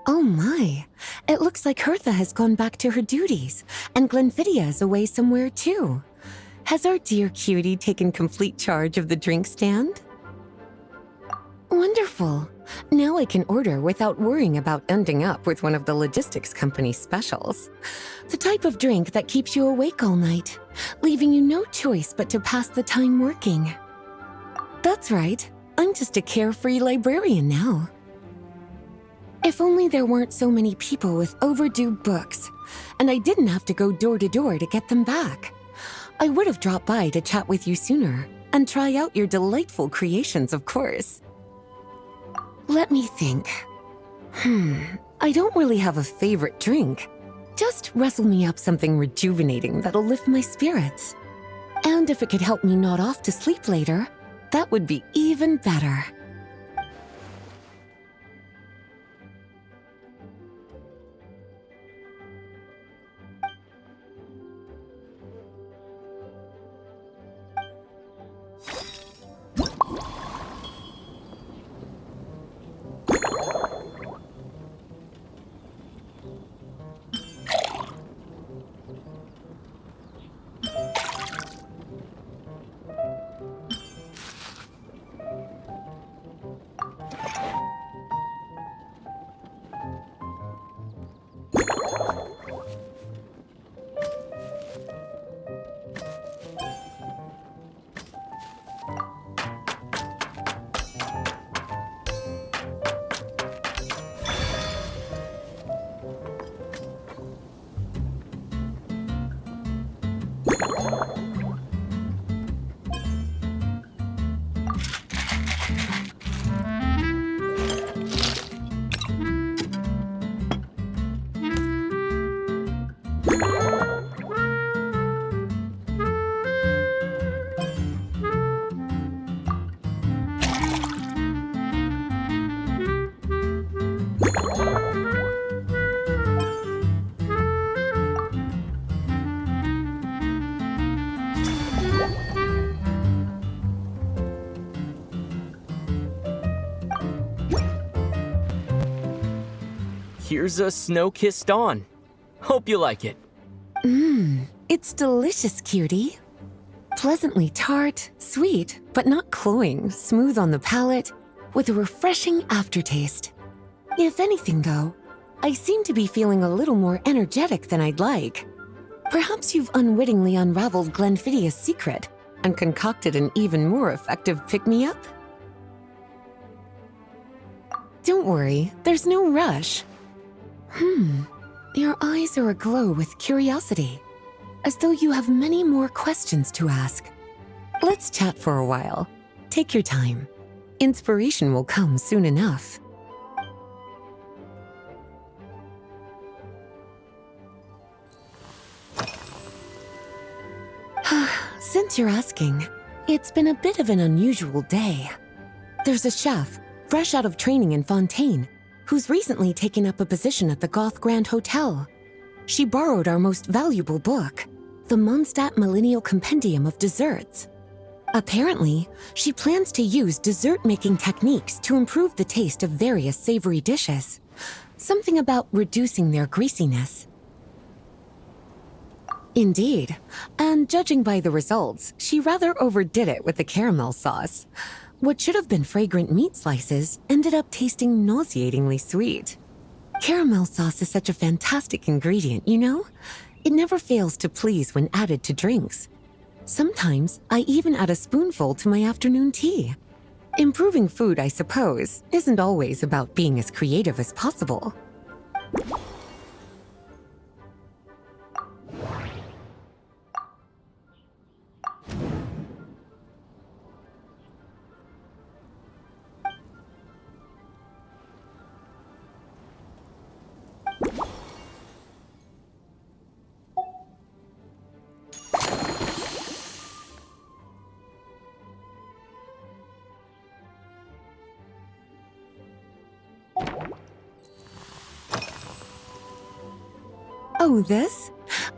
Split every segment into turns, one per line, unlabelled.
Oh my, it looks like Hertha has gone back to her duties, and Glenfidia is away somewhere too. Has our dear cutie taken complete charge of the drink stand? Wonderful. Now I can order without worrying about ending up with one of the logistics company's specials. The type of drink that keeps you awake all night, leaving you no choice but to pass the time working. That's right, I'm just a carefree librarian now. If only there weren't so many people with overdue books, and I didn't have to go door to door to get them back. I would have dropped by to chat with you sooner, and try out your delightful creations, of course. Let me think. I don't really have a favorite drink. Just rustle me up something rejuvenating that'll lift my spirits. And if it could help me nod off to sleep later, that would be even better.
Here's a snow-kissed dawn. Hope you like it.
It's delicious, cutie. Pleasantly tart, sweet, but not cloying, smooth on the palate, with a refreshing aftertaste. If anything, though, I seem to be feeling a little more energetic than I'd like. Perhaps you've unwittingly unraveled Glenfidia's secret and concocted an even more effective pick-me-up? Don't worry, there's no rush. Your eyes are aglow with curiosity, as though you have many more questions to ask. Let's chat for a while. Take your time. Inspiration will come soon enough. Since you're asking, it's been a bit of an unusual day. There's a chef, fresh out of training in Fontaine, who's recently taken up a position at the Goth Grand Hotel. She borrowed our most valuable book, the Mondstadt Millennial Compendium of Desserts. Apparently, she plans to use dessert-making techniques to improve the taste of various savory dishes. Something about reducing their greasiness. Indeed, and judging by the results, she rather overdid it with the caramel sauce. What should have been fragrant meat slices ended up tasting nauseatingly sweet. Caramel sauce is such a fantastic ingredient, you know? It never fails to please when added to drinks. Sometimes I even add a spoonful to my afternoon tea. Improving food, I suppose, isn't always about being as creative as possible. Oh, this?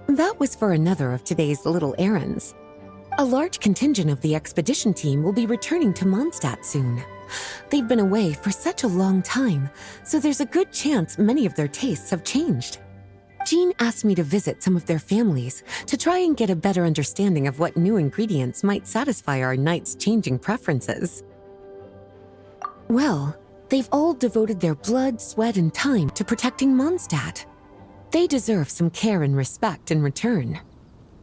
That was for another of today's little errands. A large contingent of the expedition team will be returning to Mondstadt soon. They've been away for such a long time, so there's a good chance many of their tastes have changed. Jean asked me to visit some of their families to try and get a better understanding of what new ingredients might satisfy our knight's changing preferences. Well, they've all devoted their blood, sweat, and time to protecting Mondstadt. They deserve some care and respect in return.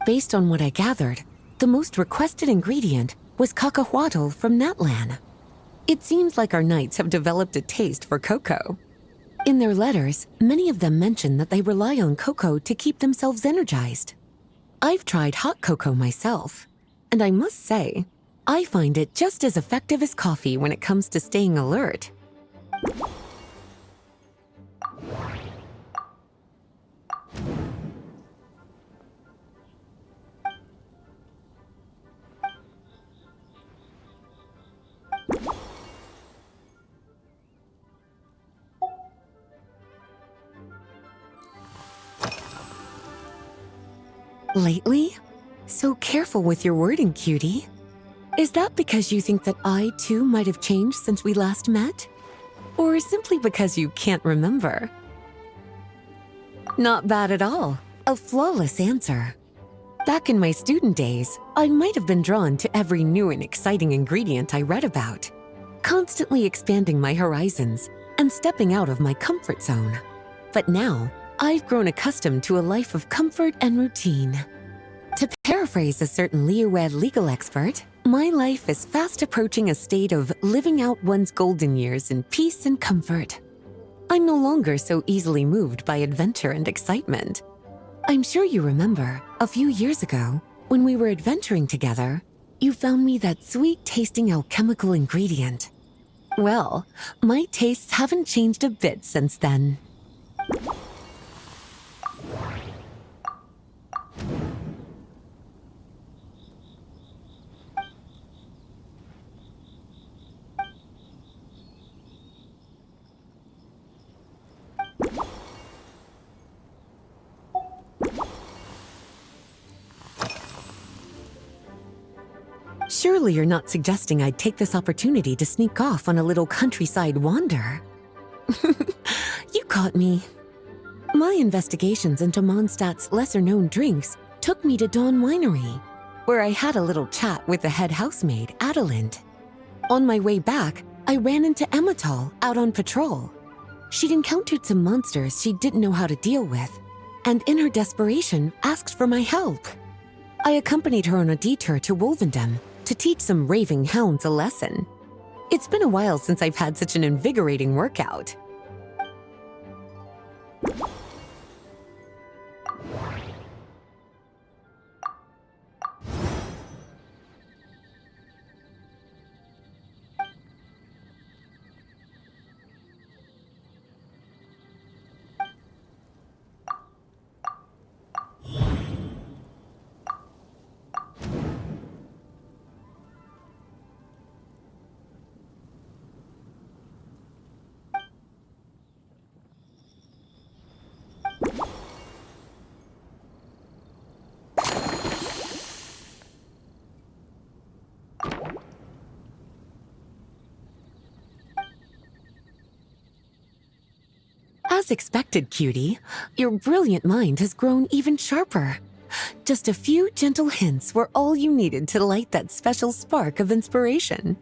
Based on what I gathered, the most requested ingredient was cacahuatl from Natlan. It seems like our knights have developed a taste for cocoa. In their letters, many of them mention that they rely on cocoa to keep themselves energized. I've tried hot cocoa myself, and I must say, I find it just as effective as coffee when it comes to staying alert. Lately? So careful with your wording, cutie. Is that because you think that I, too, might have changed since we last met? Or simply because you can't remember? Not bad at all. A flawless answer. Back in my student days, I might have been drawn to every new and exciting ingredient I read about, constantly expanding my horizons and stepping out of my comfort zone. But now, I've grown accustomed to a life of comfort and routine. To paraphrase a certain Leewed legal expert, my life is fast approaching a state of living out one's golden years in peace and comfort. I'm no longer so easily moved by adventure and excitement. I'm sure you remember, a few years ago, when we were adventuring together, you found me that sweet-tasting alchemical ingredient. Well, my tastes haven't changed a bit since then. Surely you're not suggesting I'd take this opportunity to sneak off on a little countryside wander? You caught me. My investigations into Mondstadt's lesser-known drinks took me to Dawn Winery, where I had a little chat with the head housemaid, Adelind. On my way back, I ran into Emmetall out on patrol. She'd encountered some monsters she didn't know how to deal with, and in her desperation, asked for my help. I accompanied her on a detour to Wolvendom to teach some raving hounds a lesson. It's been a while since I've had such an invigorating workout. As expected, cutie, your brilliant mind has grown even sharper. Just a few gentle hints were all you needed to light that special spark of inspiration.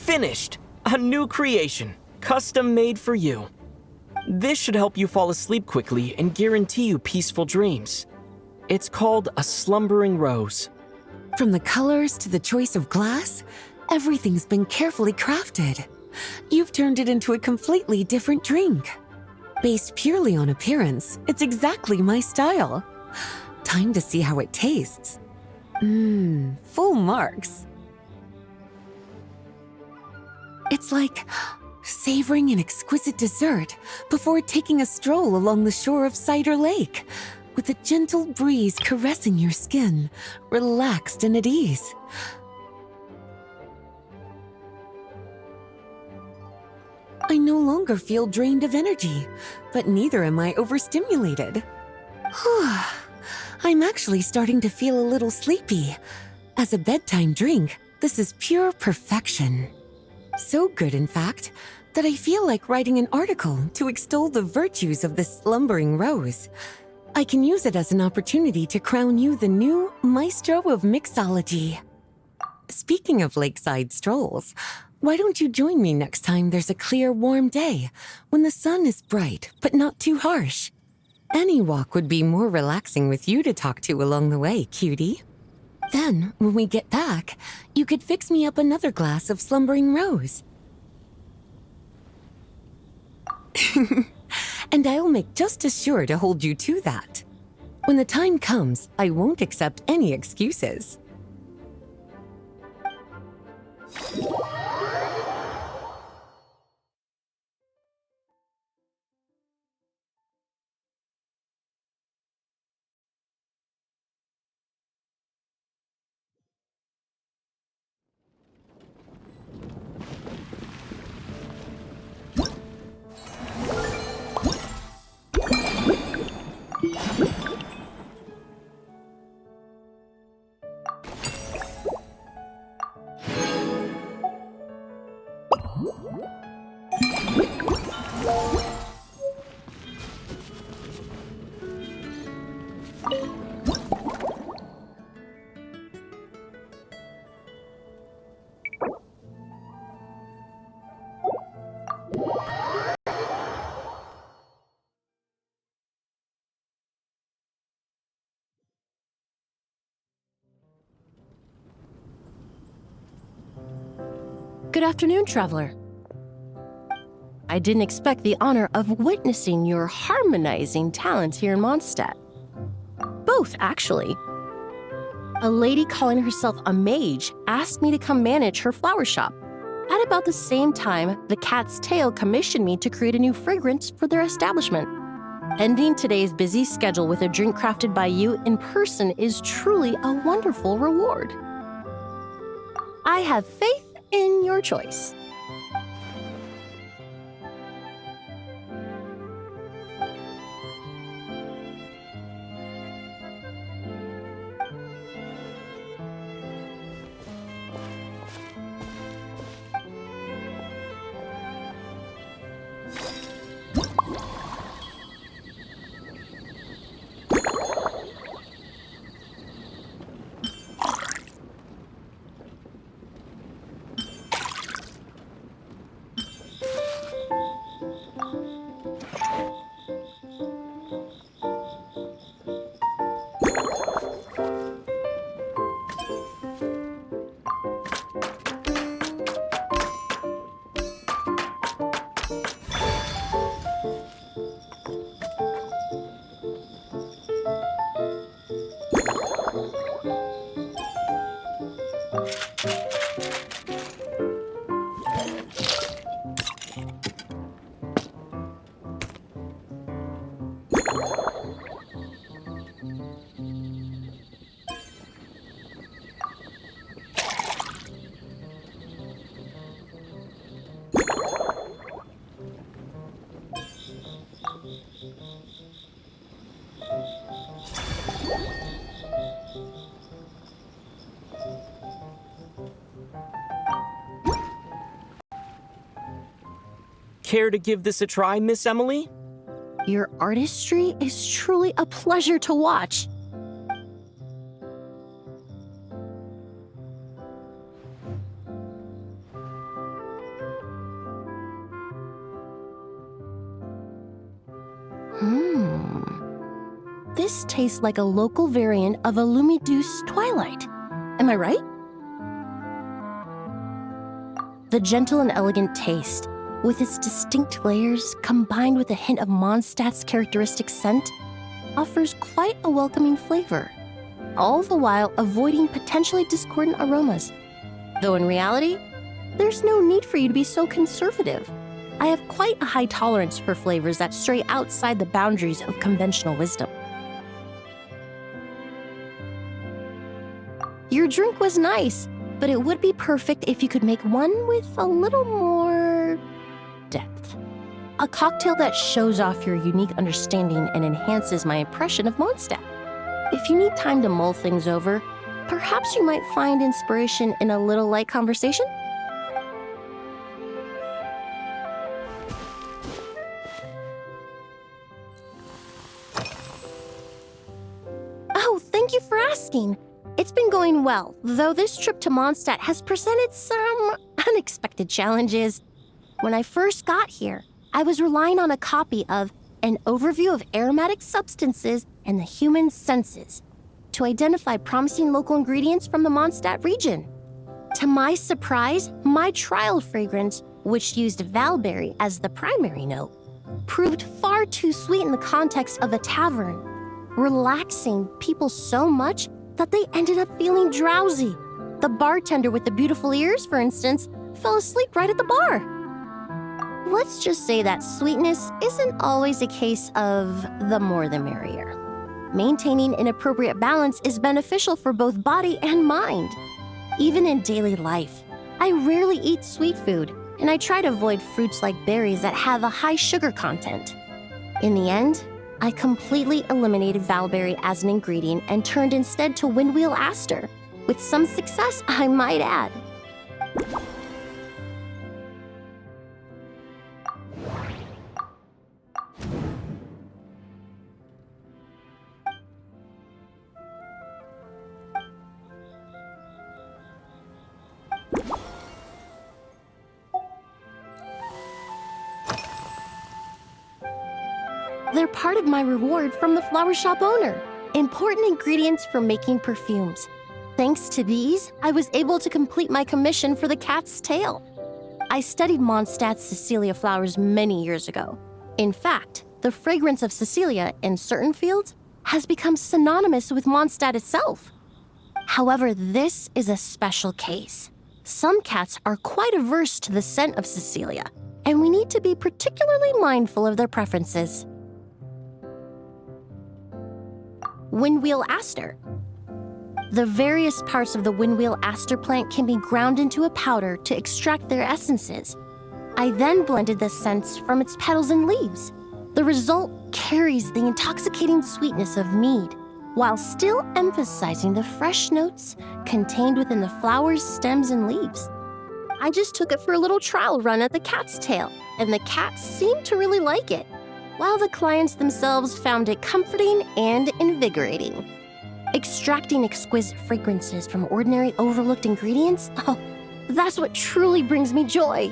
Finished! A new creation, custom made for you. This should help you fall asleep quickly and guarantee you peaceful dreams. It's called a slumbering rose.
From the colors to the choice of glass, everything's been carefully crafted. You've turned it into a completely different drink. Based purely on appearance, it's exactly my style. Time to see how it tastes. Full marks. It's like savoring an exquisite dessert before taking a stroll along the shore of Cider Lake, with a gentle breeze caressing your skin, relaxed and at ease. I no longer feel drained of energy, but neither am I overstimulated. I'm actually starting to feel a little sleepy. As a bedtime drink, this is pure perfection. So good, in fact, that I feel like writing an article to extol the virtues of this slumbering rose. I can use it as an opportunity to crown you the new maestro of Mixology. Speaking of lakeside strolls, why don't you join me next time there's a clear, warm day, when the sun is bright but not too harsh? Any walk would be more relaxing with you to talk to along the way, cutie. Then, when we get back, you could fix me up another glass of slumbering rose. And I'll make just as sure to hold you to that. When the time comes, I won't accept any excuses.
Good afternoon, traveler. I didn't expect the honor of witnessing your harmonizing talents here in Mondstadt. Both, actually. A lady calling herself a mage asked me to come manage her flower shop. At about the same time, the Cat's Tail commissioned me to create a new fragrance for their establishment. Ending today's busy schedule with a drink crafted by you in person is truly a wonderful reward. I have faith in your choice.
Care to give this a try, Miss Emily?
Your artistry is truly a pleasure to watch. This tastes like a local variant of a Lumiduce Twilight. Am I right? The gentle and elegant taste, with its distinct layers combined with a hint of Mondstadt's characteristic scent, offers quite a welcoming flavor, all the while avoiding potentially discordant aromas. Though in reality, there's no need for you to be so conservative. I have quite a high tolerance for flavors that stray outside the boundaries of conventional wisdom. Your drink was nice, but it would be perfect if you could make one with a little more depth. A cocktail that shows off your unique understanding and enhances my impression of Mondstadt. If you need time to mull things over, perhaps you might find inspiration in a little light conversation? Oh, thank you for asking. It's been going well, though this trip to Mondstadt has presented some unexpected challenges. When I first got here, I was relying on a copy of An Overview of Aromatic Substances and the Human Senses to identify promising local ingredients from the Mondstadt region. To my surprise, my trial fragrance, which used valberry as the primary note, proved far too sweet in the context of a tavern, relaxing people so much that they ended up feeling drowsy. The bartender with the beautiful ears, for instance, fell asleep right at the bar. Let's just say that sweetness isn't always a case of the more the merrier. Maintaining an appropriate balance is beneficial for both body and mind. Even in daily life, I rarely eat sweet food, and I try to avoid fruits like berries that have a high sugar content. In the end, I completely eliminated valberry as an ingredient and turned instead to windwheel aster, with some success, I might add. They're part of my reward from the flower shop owner. Important ingredients for making perfumes. Thanks to these, I was able to complete my commission for the cat's tail. I studied Mondstadt's Cecilia flowers many years ago. In fact, the fragrance of Cecilia in certain fields has become synonymous with Mondstadt itself. However, this is a special case. Some cats are quite averse to the scent of Cecilia, and we need to be particularly mindful of their preferences. Windwheel aster. The various parts of the windwheel aster plant can be ground into a powder to extract their essences. I then blended the scents from its petals and leaves. The result carries the intoxicating sweetness of mead, while still emphasizing the fresh notes contained within the flower's stems and leaves. I just took it for a little trial run at the cat's tail, and the cats seemed to really like it, while the clients themselves found it comforting and invigorating. Extracting exquisite fragrances from ordinary overlooked ingredients? Oh, that's what truly brings me joy.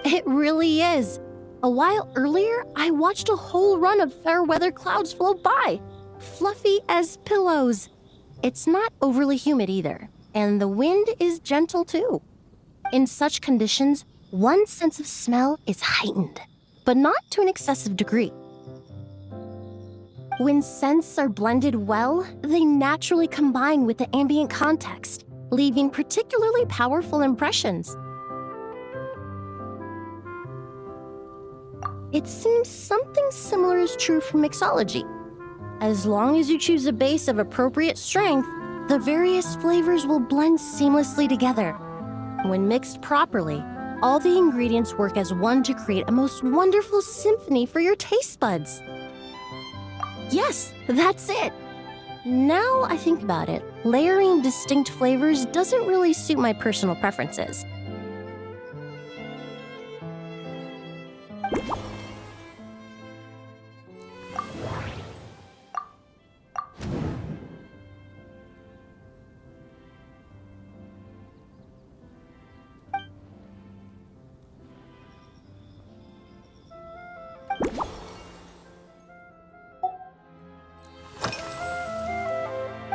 It really is. A while earlier, I watched a whole run of fair weather clouds float by, fluffy as pillows. It's not overly humid either, and the wind is gentle too. In such conditions, one's sense of smell is heightened, but not to an excessive degree. When scents are blended well, they naturally combine with the ambient context, leaving particularly powerful impressions. It seems something similar is true for mixology. As long as you choose a base of appropriate strength, the various flavors will blend seamlessly together. When mixed properly, All the ingredients work as one to create a most wonderful symphony for your taste buds. Yes, that's it. Now I think about it, layering distinct flavors doesn't really suit my personal preferences.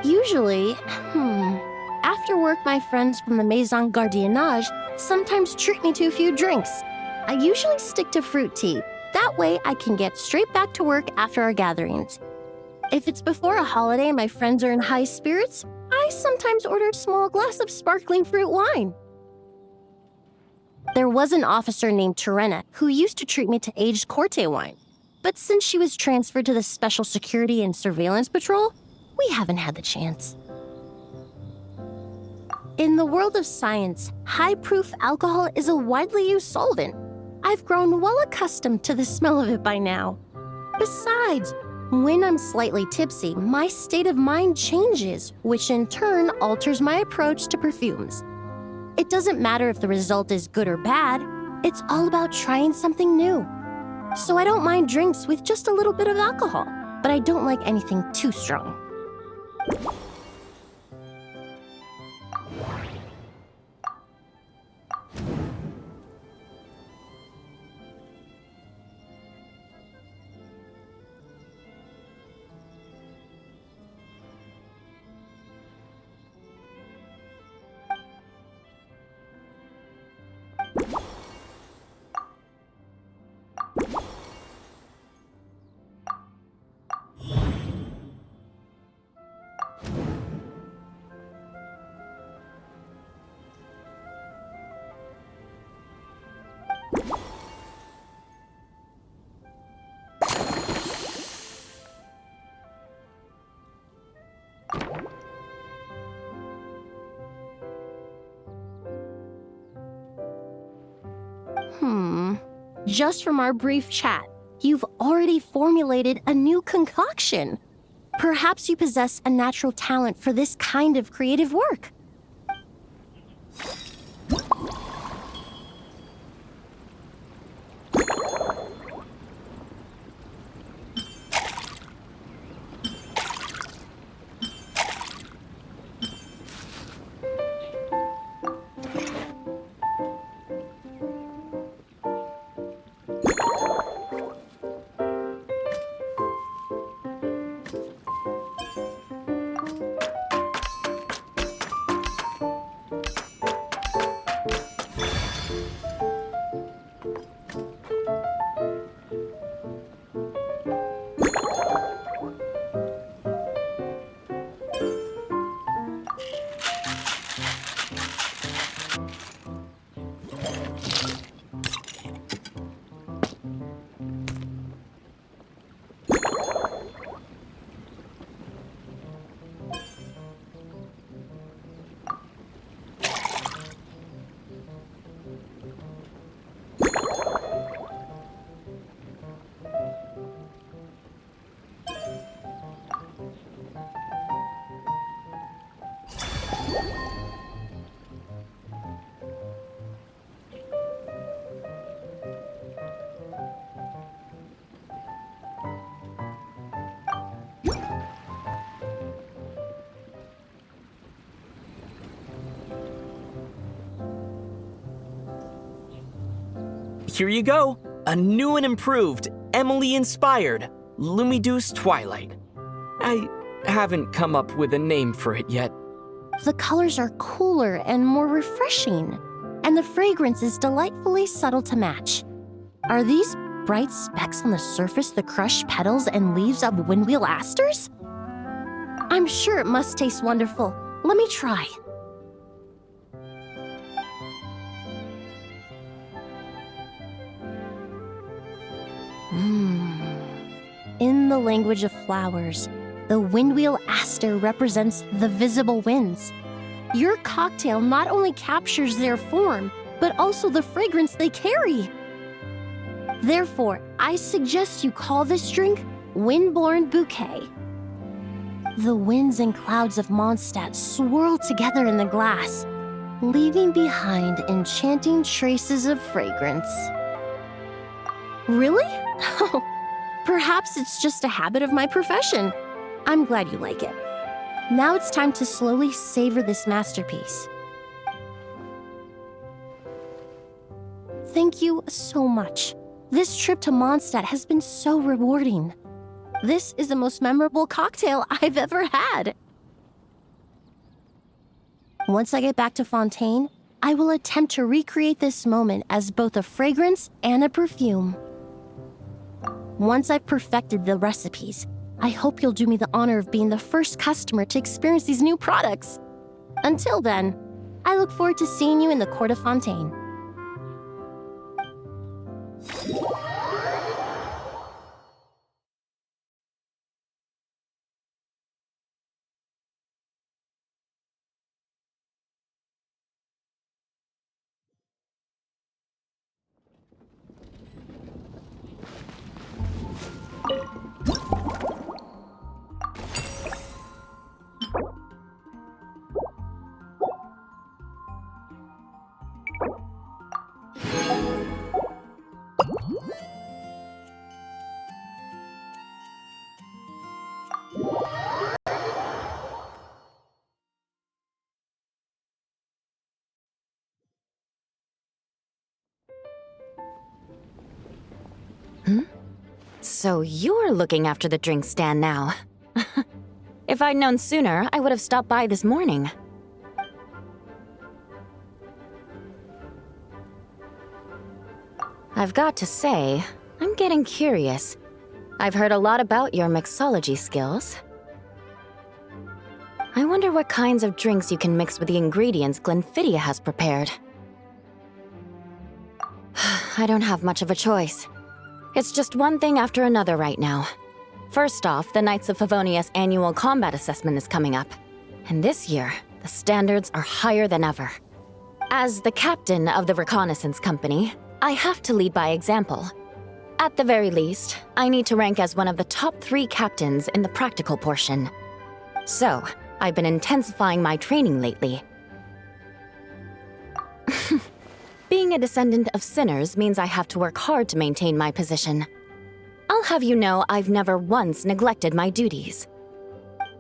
Usually, after work, my friends from the Maison Gardiennage sometimes treat me to a few drinks. I usually stick to fruit tea. That way, I can get straight back to work after our gatherings. If it's before a holiday and my friends are in high spirits, I sometimes order a small glass of sparkling fruit wine. There was an officer named Terena who used to treat me to aged Corte wine. But since she was transferred to the Special Security and Surveillance Patrol, we haven't had the chance. In the world of science, high-proof alcohol is a widely used solvent. I've grown well accustomed to the smell of it by now. Besides, when I'm slightly tipsy, my state of mind changes, which in turn alters my approach to perfumes. It doesn't matter if the result is good or bad, it's all about trying something new. So I don't mind drinks with just a little bit of alcohol, but I don't like anything too strong. Just from our brief chat, you've already formulated a new concoction. Perhaps you possess a natural talent for this kind of creative work.
Here you go, a new and improved, Emily-inspired Lumideuse Twilight. I haven't come up with a name for it yet.
The colors are cooler and more refreshing, and the fragrance is delightfully subtle to match. Are these bright specks on the surface the crushed petals and leaves of windwheel asters? I'm sure it must taste wonderful. Let me try. In the language of flowers, the windwheel aster represents the visible winds. Your cocktail not only captures their form, but also the fragrance they carry. Therefore, I suggest you call this drink Windborne Bouquet. The winds and clouds of Mondstadt swirl together in the glass, leaving behind enchanting traces of fragrance. Really? Oh, perhaps it's just a habit of my profession. I'm glad you like it. Now it's time to slowly savor this masterpiece. Thank you so much. This trip to Mondstadt has been so rewarding. This is the most memorable cocktail I've ever had. Once I get back to Fontaine, I will attempt to recreate this moment as both a fragrance and a perfume. Once I've perfected the recipes, I hope you'll do me the honor of being the first customer to experience these new products. Until then, I look forward to seeing you in the court of Fontaine.
So you're looking after the drink stand now. If I'd known sooner, I would have stopped by this morning. I've got to say, I'm getting curious. I've heard a lot about your mixology skills. I wonder what kinds of drinks you can mix with the ingredients Glenfiddich has prepared. I don't have much of a choice. It's just one thing after another right now. First off, the Knights of Favonius annual combat assessment is coming up. And this year, the standards are higher than ever. As the captain of the reconnaissance company, I have to lead by example. At the very least, I need to rank as one of the top 3 captains in the practical portion. So, I've been intensifying my training lately. Being a descendant of sinners means I have to work hard to maintain my position. I'll have you know I've never once neglected my duties.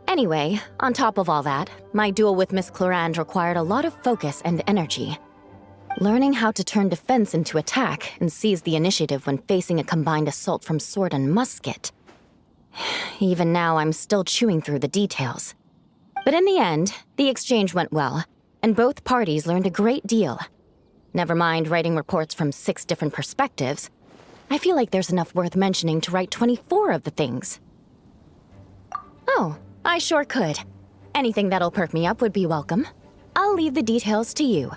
Anyway, on top of all that, my duel with Miss Clorand required a lot of focus and energy. Learning how to turn defense into attack and seize the initiative when facing a combined assault from sword and musket. Even now, I'm still chewing through the details. But in the end, the exchange went well, and both parties learned a great deal. Never mind writing reports from 6 different perspectives. I feel like there's enough worth mentioning to write 24 of the things. Oh, I sure could. Anything that'll perk me up would be welcome. I'll leave the details to you.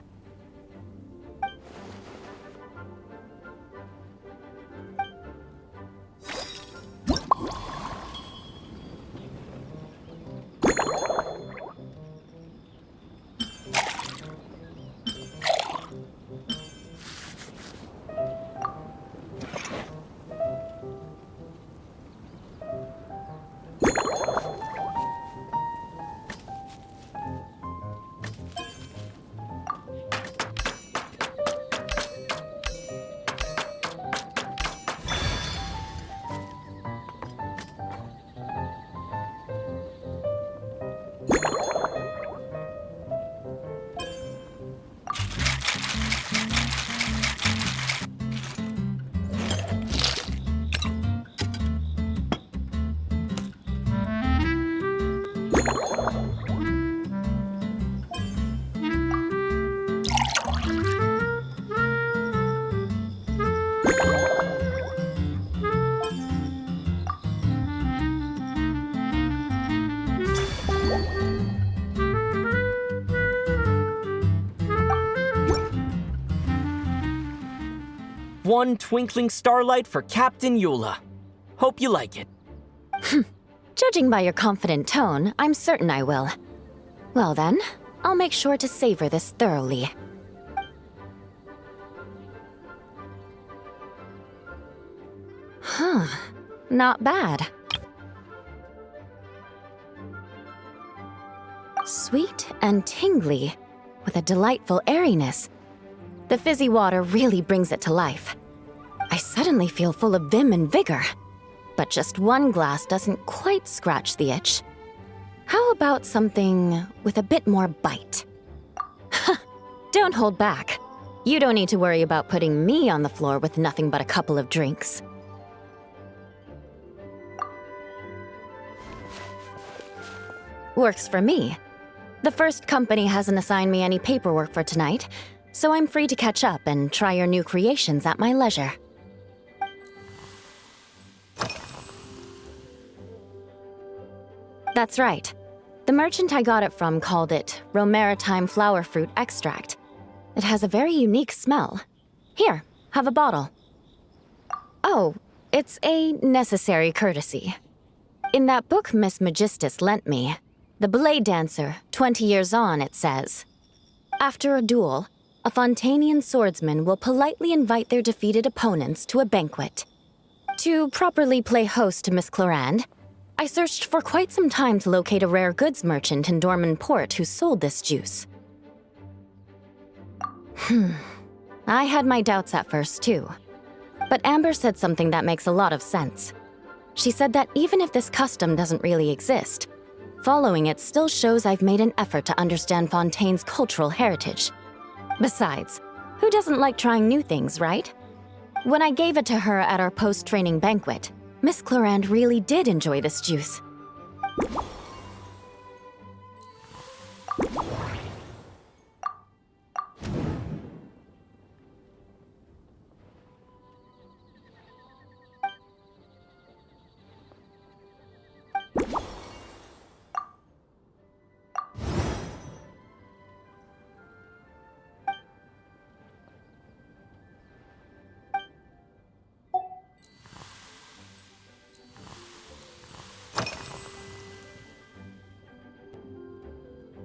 One twinkling starlight for Captain Eula. Hope you like it.
Judging by your confident tone, I'm certain I will. Well then, I'll make sure to savor this thoroughly. Not bad. Sweet and tingly, with a delightful airiness. The fizzy water really brings it to life. I suddenly feel full of vim and vigor. But just one glass doesn't quite scratch the itch. How about something with a bit more bite? Don't hold back. You don't need to worry about putting me on the floor with nothing but a couple of drinks. Works for me. The first company hasn't assigned me any paperwork for tonight, so I'm free to catch up and try your new creations at my leisure. That's right. The merchant I got it from called it Romaritime flower fruit extract. It has a very unique smell. Here, have a bottle. Oh, it's a necessary courtesy. In that book Miss Magistus lent me, The Blade Dancer, 20 Years On, it says, after a duel, a Fontanian swordsman will politely invite their defeated opponents to a banquet. To properly play host to Miss Clorand, I searched for quite some time to locate a rare goods merchant in Dorman Port who sold this juice. I had my doubts at first, too. But Amber said something that makes a lot of sense. She said that even if this custom doesn't really exist, following it still shows I've made an effort to understand Fontaine's cultural heritage. Besides, who doesn't like trying new things, right? When I gave it to her at our post-training banquet, Miss Clorand really did enjoy this juice.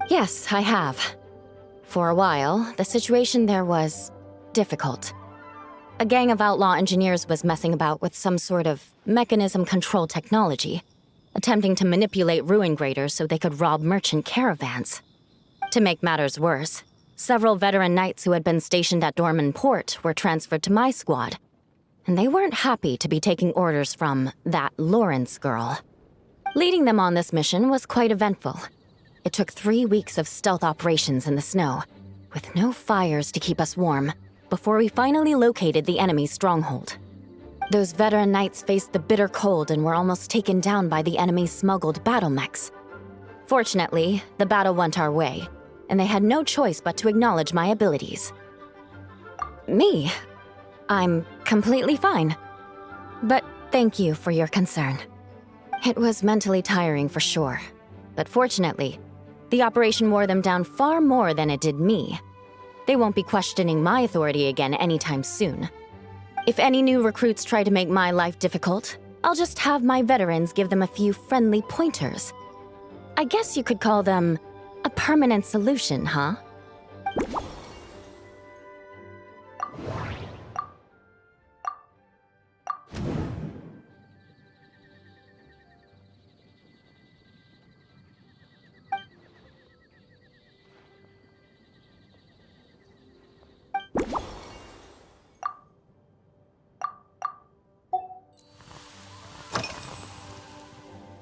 Yes, I have. For a while, the situation there was difficult. A gang of outlaw engineers was messing about with some sort of mechanism control technology, attempting to manipulate ruin graders so they could rob merchant caravans. To make matters worse, several veteran knights who had been stationed at Dorman Port were transferred to my squad, and they weren't happy to be taking orders from that Lawrence girl. Leading them on this mission was quite eventful. It took 3 weeks of stealth operations in the snow, with no fires to keep us warm, before we finally located the enemy's stronghold. Those veteran knights faced the bitter cold and were almost taken down by the enemy's smuggled battle mechs. Fortunately, the battle went our way, and they had no choice but to acknowledge my abilities. Me? I'm completely fine. But thank you for your concern. It was mentally tiring for sure, but fortunately, the operation wore them down far more than it did me. They won't be questioning my authority again anytime soon. If any new recruits try to make my life difficult, I'll just have my veterans give them a few friendly pointers. I guess you could call them a permanent solution, huh?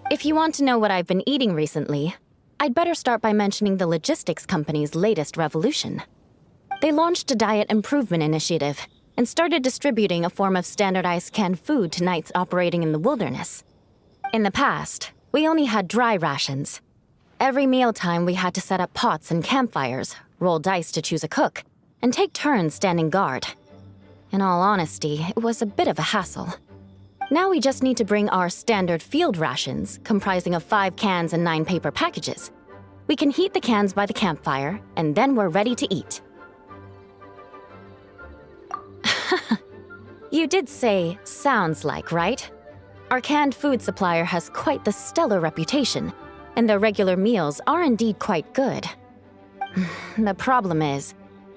If you want to know what I've been eating recently, I'd better start by mentioning the logistics company's latest revolution. They launched a diet improvement initiative and started distributing a form of standardized canned food to knights operating in the wilderness. In the past, we only had dry rations. Every mealtime we had to set up pots and campfires, roll dice to choose a cook, and take turns standing guard. In all honesty, it was a bit of a hassle. Now we just need to bring our standard field rations, comprising of 5 cans and 9 paper packages. We can heat the cans by the campfire, and then we're ready to eat. You did say, sounds like, right? Our canned food supplier has quite the stellar reputation, and their regular meals are indeed quite good. The problem is,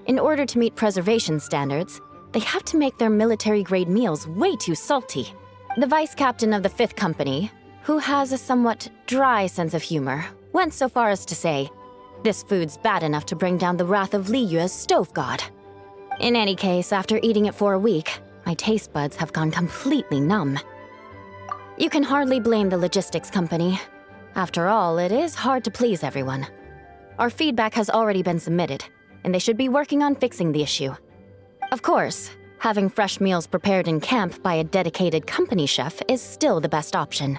in order to meet preservation standards, they have to make their military-grade meals way too salty. The vice captain of the 5th Company, who has a somewhat dry sense of humor, went so far as to say, "This food's bad enough to bring down the wrath of Li Yue's stove god." In any case, after eating it for a week, my taste buds have gone completely numb. You can hardly blame the logistics company. After all, it is hard to please everyone. Our feedback has already been submitted, and they should be working on fixing the issue. Of course, having fresh meals prepared in camp by a dedicated company chef is still the best option.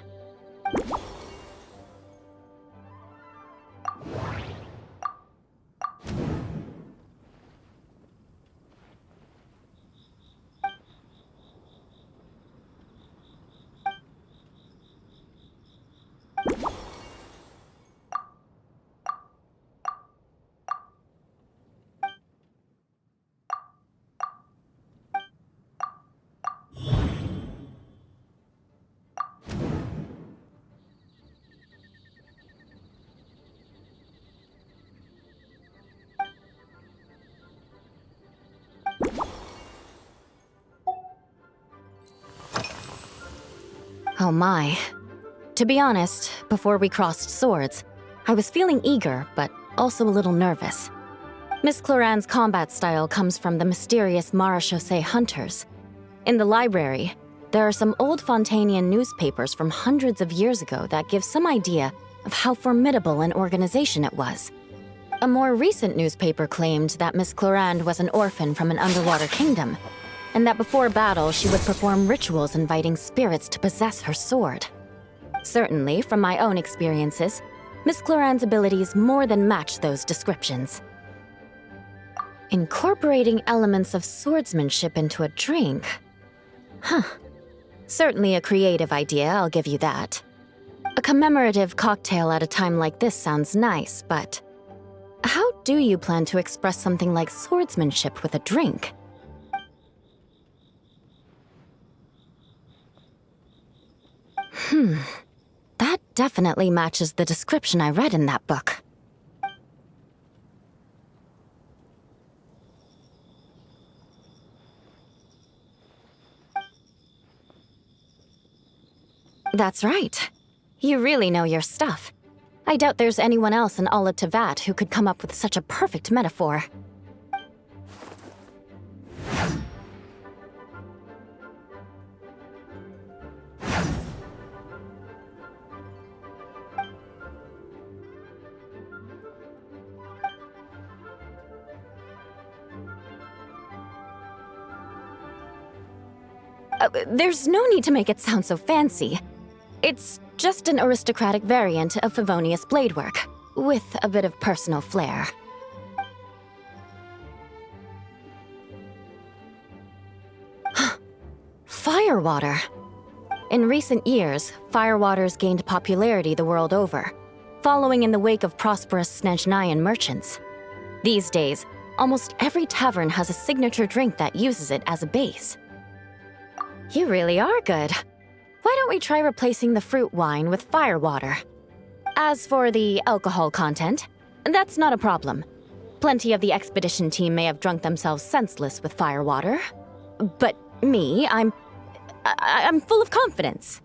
Oh my. To be honest, before we crossed swords, I was feeling eager, but also a little nervous. Miss Cloran's combat style comes from the mysterious Marechaussee hunters. In the library, there are some old Fontanian newspapers from hundreds of years ago that give some idea of how formidable an organization it was. A more recent newspaper claimed that Miss Cloran was an orphan from an underwater kingdom, and that before battle she would perform rituals inviting spirits to possess her sword. Certainly, from my own experiences, Miss Cloran's abilities more than match those descriptions. Incorporating elements of swordsmanship into a drink? Huh. Certainly a creative idea, I'll give you that. A commemorative cocktail at a time like this sounds nice, but how do you plan to express something like swordsmanship with a drink? That definitely matches the description I read in that book. That's right. You really know your stuff. I doubt there's anyone else in all of Tevat who could come up with such a perfect metaphor. There's no need to make it sound so fancy. It's just an aristocratic variant of Favonius bladework, with a bit of personal flair. Firewater. In recent years, firewaters gained popularity the world over, following in the wake of prosperous Snezhnayan merchants. These days, almost every tavern has a signature drink that uses it as a base. You really are good. Why don't we try replacing the fruit wine with firewater? As for the alcohol content, that's not a problem. Plenty of the expedition team may have drunk themselves senseless with firewater. But me, I'm full of confidence.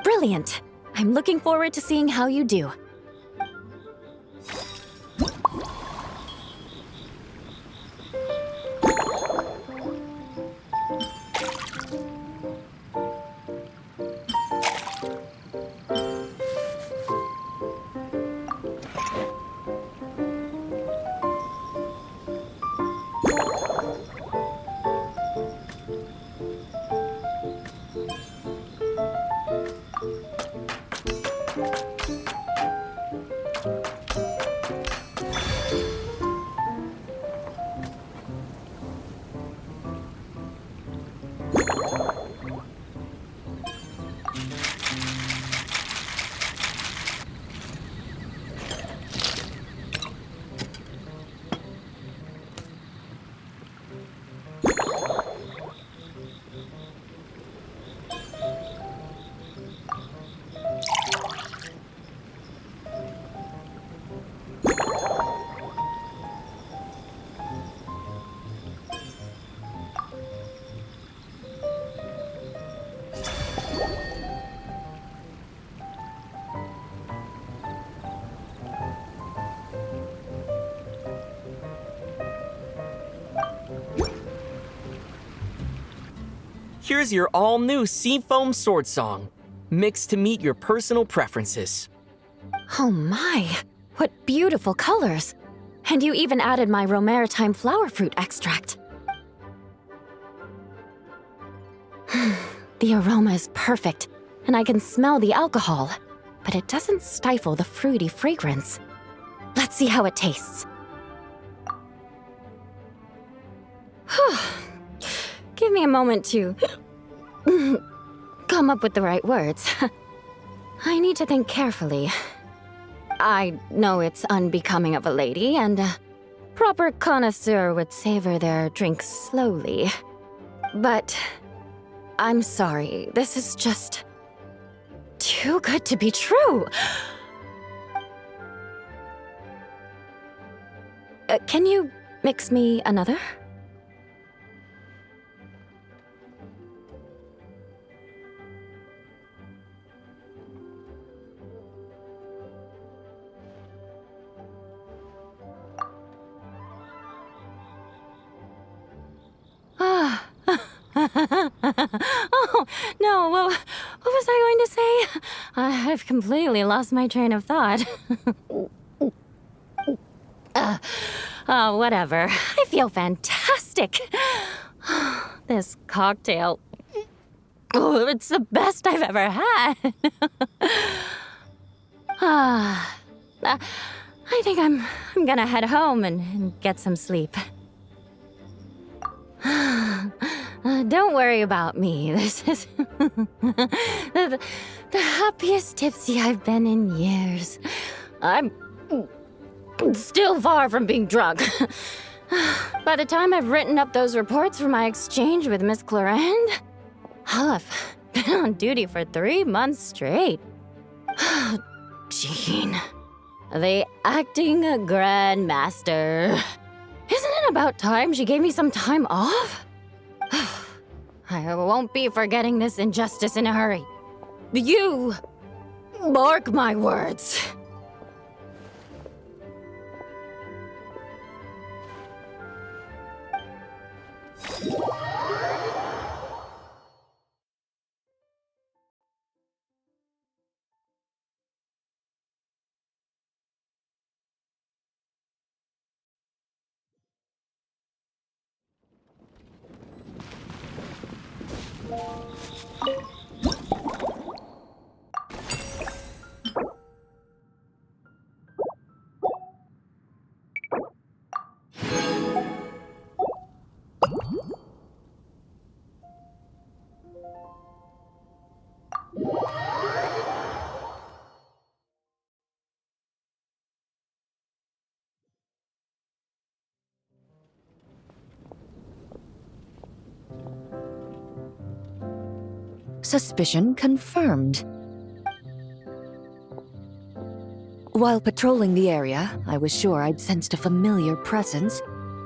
Brilliant! I'm looking forward to seeing how you do.
Here's your all-new Seafoam Sword Song, mixed to meet your personal preferences.
Oh my, what beautiful colors! And you even added my romaritime flower fruit extract. The aroma is perfect, and I can smell the alcohol, but it doesn't stifle the fruity fragrance. Let's see how it tastes. Give me a moment to come up with the right words. I need to think carefully. I know it's unbecoming of a lady, and a proper connoisseur would savor their drinks slowly. But I'm sorry, this is just too good to be true. Can you mix me another? Oh, no, what was I going to say? I've completely lost my train of thought. Whatever. I feel fantastic. This cocktail. Oh, it's the best I've ever had. I think I'm gonna head home and get some sleep. Don't worry about me. This is the happiest tipsy I've been in years. I'm still far from being drunk. By the time I've written up those reports for my exchange with Miss Clarend, I'll have been on duty for 3 months straight. Jean, the acting grandmaster. Isn't it about time she gave me some time off? I won't be forgetting this injustice in a hurry. You mark my words.
Suspicion confirmed. While patrolling the area, I was sure I'd sensed a familiar presence,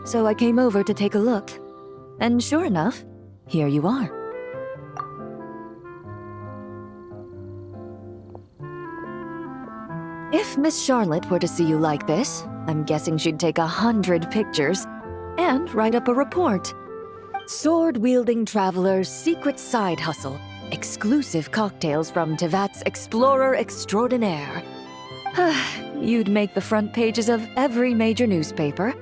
so I came over to take a look. And sure enough, here you are. If Miss Charlotte were to see you like this, I'm guessing she'd take 100 pictures and write up a report. Sword-wielding traveler's secret side hustle. Exclusive cocktails from Tevat's Explorer Extraordinaire. You'd make the front pages of every major newspaper,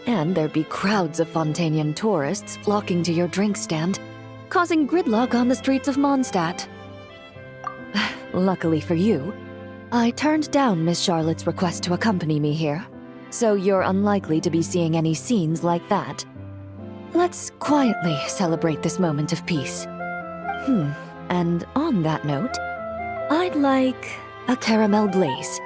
and there'd be crowds of Fontanian tourists flocking to your drink stand, causing gridlock on the streets of Mondstadt. Luckily for you, I turned down Miss Charlotte's request to accompany me here, so you're unlikely to be seeing any scenes like that. Let's quietly celebrate this moment of peace. And on that note, I'd like a caramel glaze.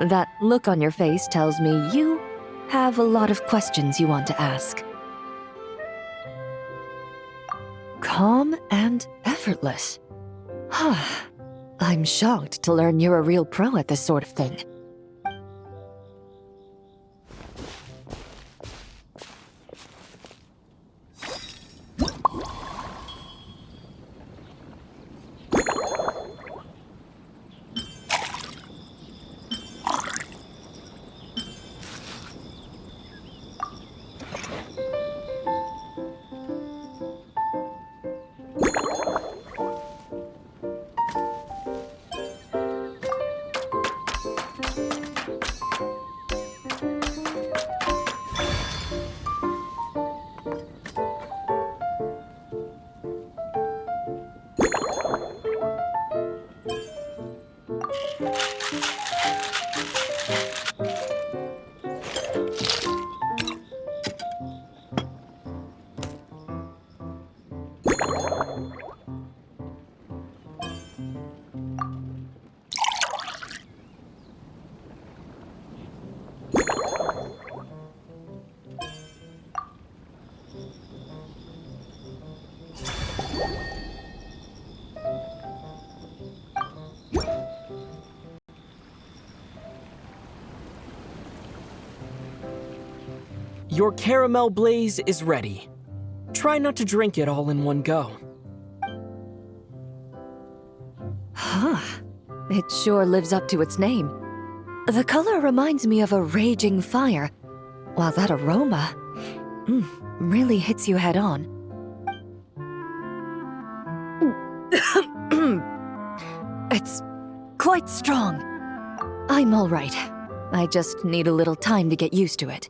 That look on your face tells me you have a lot of questions you want to ask. Calm and effortless. I'm shocked to learn you're a real pro at this sort of thing.
Your caramel blaze is ready. Try not to drink it all in one go.
Huh. It sure lives up to its name. The color reminds me of a raging fire, while that aroma really hits you head on. It's quite strong. I'm all right. I just need a little time to get used to it.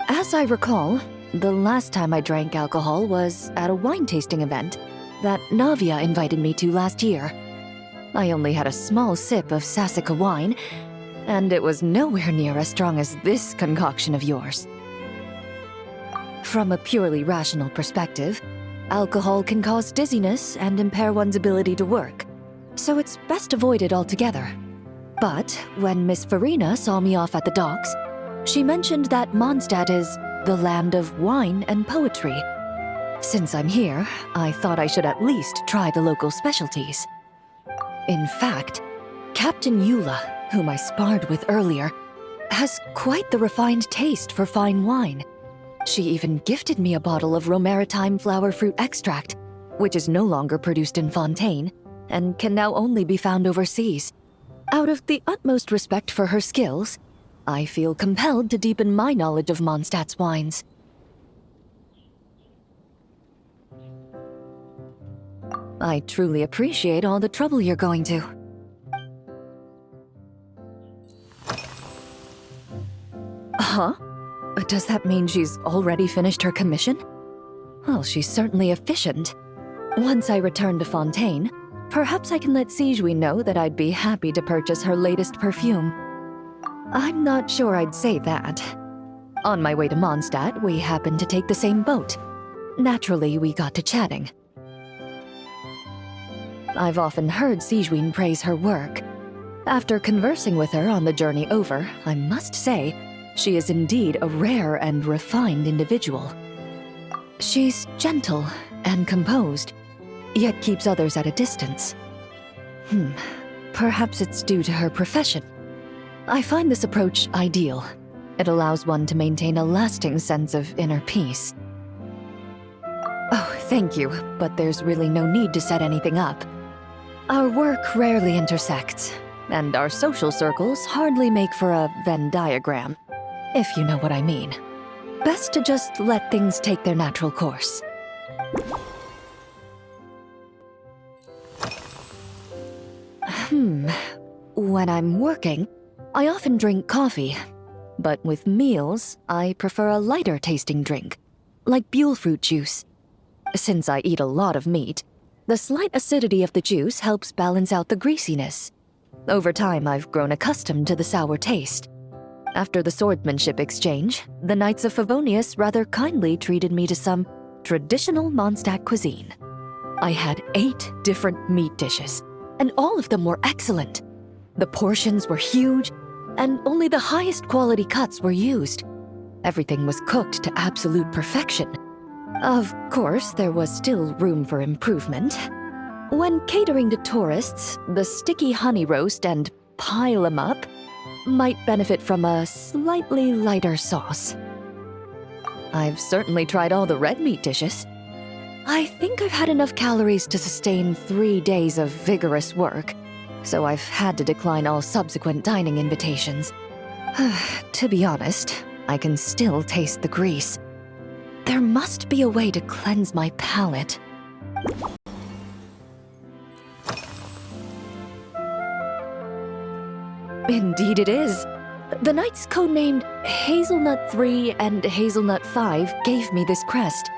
As I recall, the last time I drank alcohol was at a wine tasting event that Navia invited me to last year. I only had a small sip of Sassica wine, and it was nowhere near as strong as this concoction of yours. From a purely rational perspective, alcohol can cause dizziness and impair one's ability to work, so it's best avoided altogether. But when Miss Farina saw me off at the docks, she mentioned that Mondstadt is the land of wine and poetry. Since I'm here, I thought I should at least try the local specialties. In fact, Captain Eula, whom I sparred with earlier, has quite the refined taste for fine wine. She even gifted me a bottle of Romaritime flower fruit extract, which is no longer produced in Fontaine and can now only be found overseas. Out of the utmost respect for her skills, I feel compelled to deepen my knowledge of Mondstadt's wines. I truly appreciate all the trouble you're going to. Huh? Does that mean she's already finished her commission? Well, she's certainly efficient. Once I return to Fontaine, perhaps I can let Sigewinne know that I'd be happy to purchase her latest perfume. I'm not sure I'd say that. On my way to Mondstadt, we happened to take the same boat. Naturally, we got to chatting. I've often heard Sigewinne praise her work. After conversing with her on the journey over, I must say, she is indeed a rare and refined individual. She's gentle and composed, yet keeps others at a distance. Perhaps it's due to her profession. I find this approach ideal. It allows one to maintain a lasting sense of inner peace. Oh, thank you, but there's really no need to set anything up. Our work rarely intersects, and our social circles hardly make for a Venn diagram, if you know what I mean. Best to just let things take their natural course. When I'm working, I often drink coffee. But with meals, I prefer a lighter tasting drink, like Buell fruit juice. Since I eat a lot of meat, the slight acidity of the juice helps balance out the greasiness. Over time, I've grown accustomed to the sour taste. After the swordsmanship exchange, the Knights of Favonius rather kindly treated me to some traditional Mondstadt cuisine. I had 8 different meat dishes, and all of them were excellent. The portions were huge, and only the highest quality cuts were used. Everything was cooked to absolute perfection. Of course, there was still room for improvement. When catering to tourists, the sticky honey roast and pile 'em up might benefit from a slightly lighter sauce. I've certainly tried all the red meat dishes. I think I've had enough calories to sustain 3 days of vigorous work, so I've had to decline all subsequent dining invitations. To be honest, I can still taste the grease. There must be a way to cleanse my palate. Indeed it is. The knights codenamed Hazelnut 3 and Hazelnut 5 gave me this crest.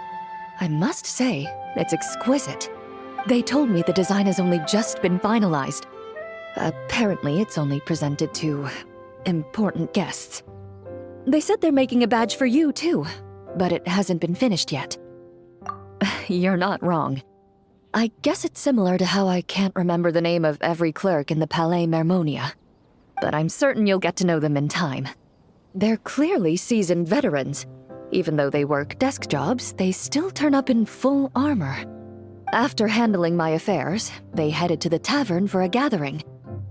I must say, it's exquisite. They told me the design has only just been finalized. Apparently, it's only presented to important guests. They said they're making a badge for you, too, but it hasn't been finished yet. You're not wrong. I guess it's similar to how I can't remember the name of every clerk in the Palais Mermonia, but I'm certain you'll get to know them in time. They're clearly seasoned veterans. Even though they work desk jobs, they still turn up in full armor. After handling my affairs, they headed to the tavern for a gathering,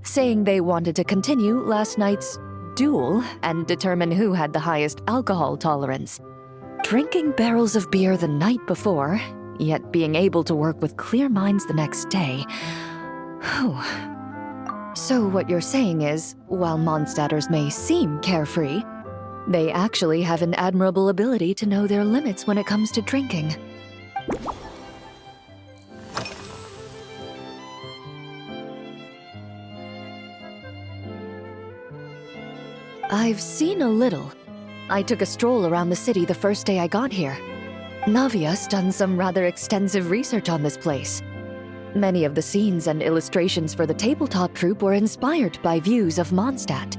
saying they wanted to continue last night's duel and determine who had the highest alcohol tolerance. Drinking barrels of beer the night before, yet being able to work with clear minds the next day. Whew. So what you're saying is, while Mondstadters may seem carefree, they actually have an admirable ability to know their limits when it comes to drinking. I've seen a little. I took a stroll around the city the first day I got here. Navia's done some rather extensive research on this place. Many of the scenes and illustrations for the tabletop troupe were inspired by views of Mondstadt.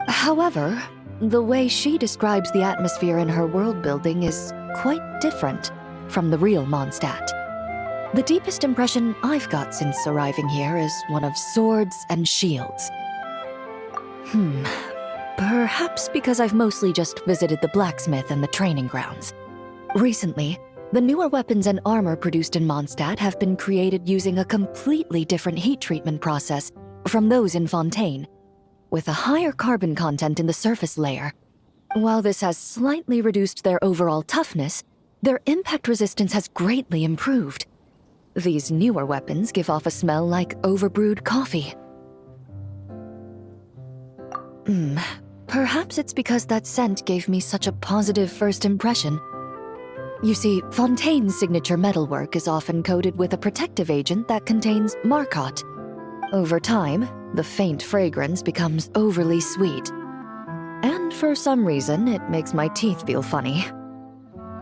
However, the way she describes the atmosphere in her world building is quite different from the real Mondstadt. The deepest impression I've got since arriving here is one of swords and shields. Perhaps because I've mostly just visited the blacksmith and the training grounds. Recently, the newer weapons and armor produced in Mondstadt have been created using a completely different heat treatment process from those in Fontaine, with a higher carbon content in the surface layer. While this has slightly reduced their overall toughness, their impact resistance has greatly improved. These newer weapons give off a smell like overbrewed coffee. Perhaps it's because that scent gave me such a positive first impression. You see, Fontaine's signature metalwork is often coated with a protective agent that contains Marcotte. Over time, the faint fragrance becomes overly sweet. And for some reason, it makes my teeth feel funny.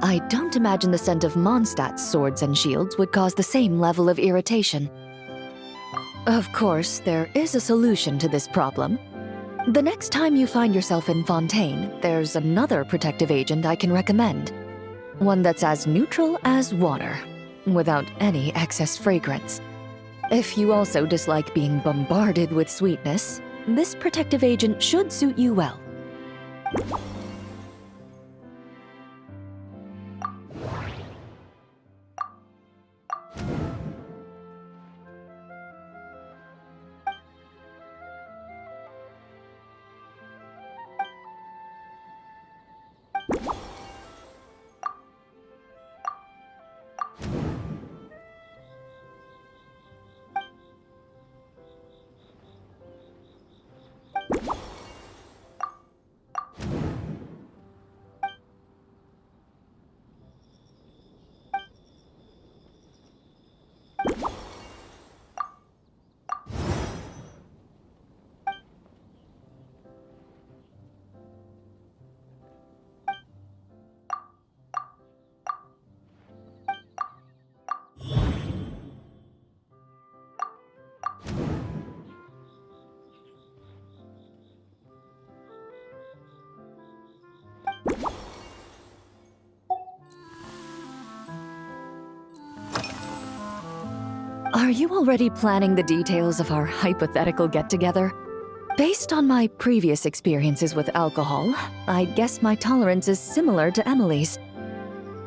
I don't imagine the scent of Mondstadt's swords and shields would cause the same level of irritation. Of course, there is a solution to this problem. The next time you find yourself in Fontaine, there's another protective agent I can recommend. One that's as neutral as water, without any excess fragrance. If you also dislike being bombarded with sweetness, this protective agent should suit you well. Are you already planning the details of our hypothetical get-together? Based on my previous experiences with alcohol, I guess my tolerance is similar to Emily's.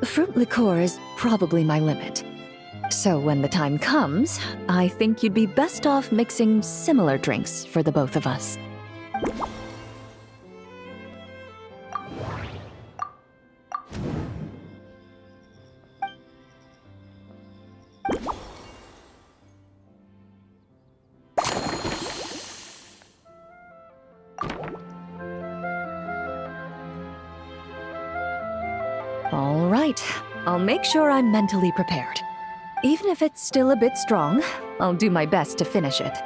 Fruit liqueur is probably my limit. So when the time comes, I think you'd be best off mixing similar drinks for the both of us. All right, I'll make sure I'm mentally prepared. Even if it's still a bit strong, I'll do my best to finish it.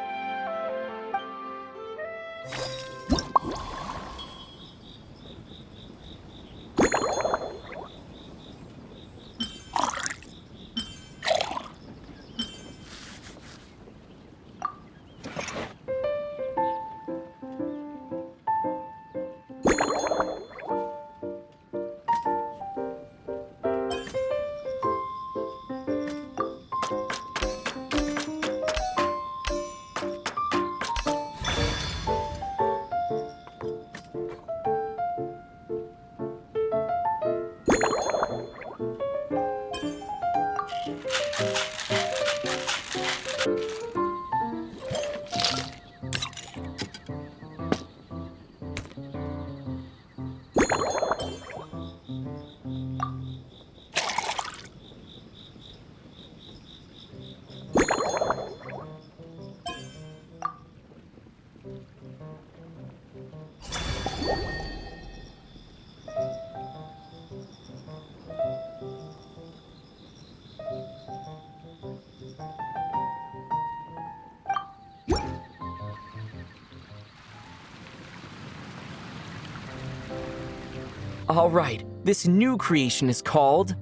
All right, this new creation is called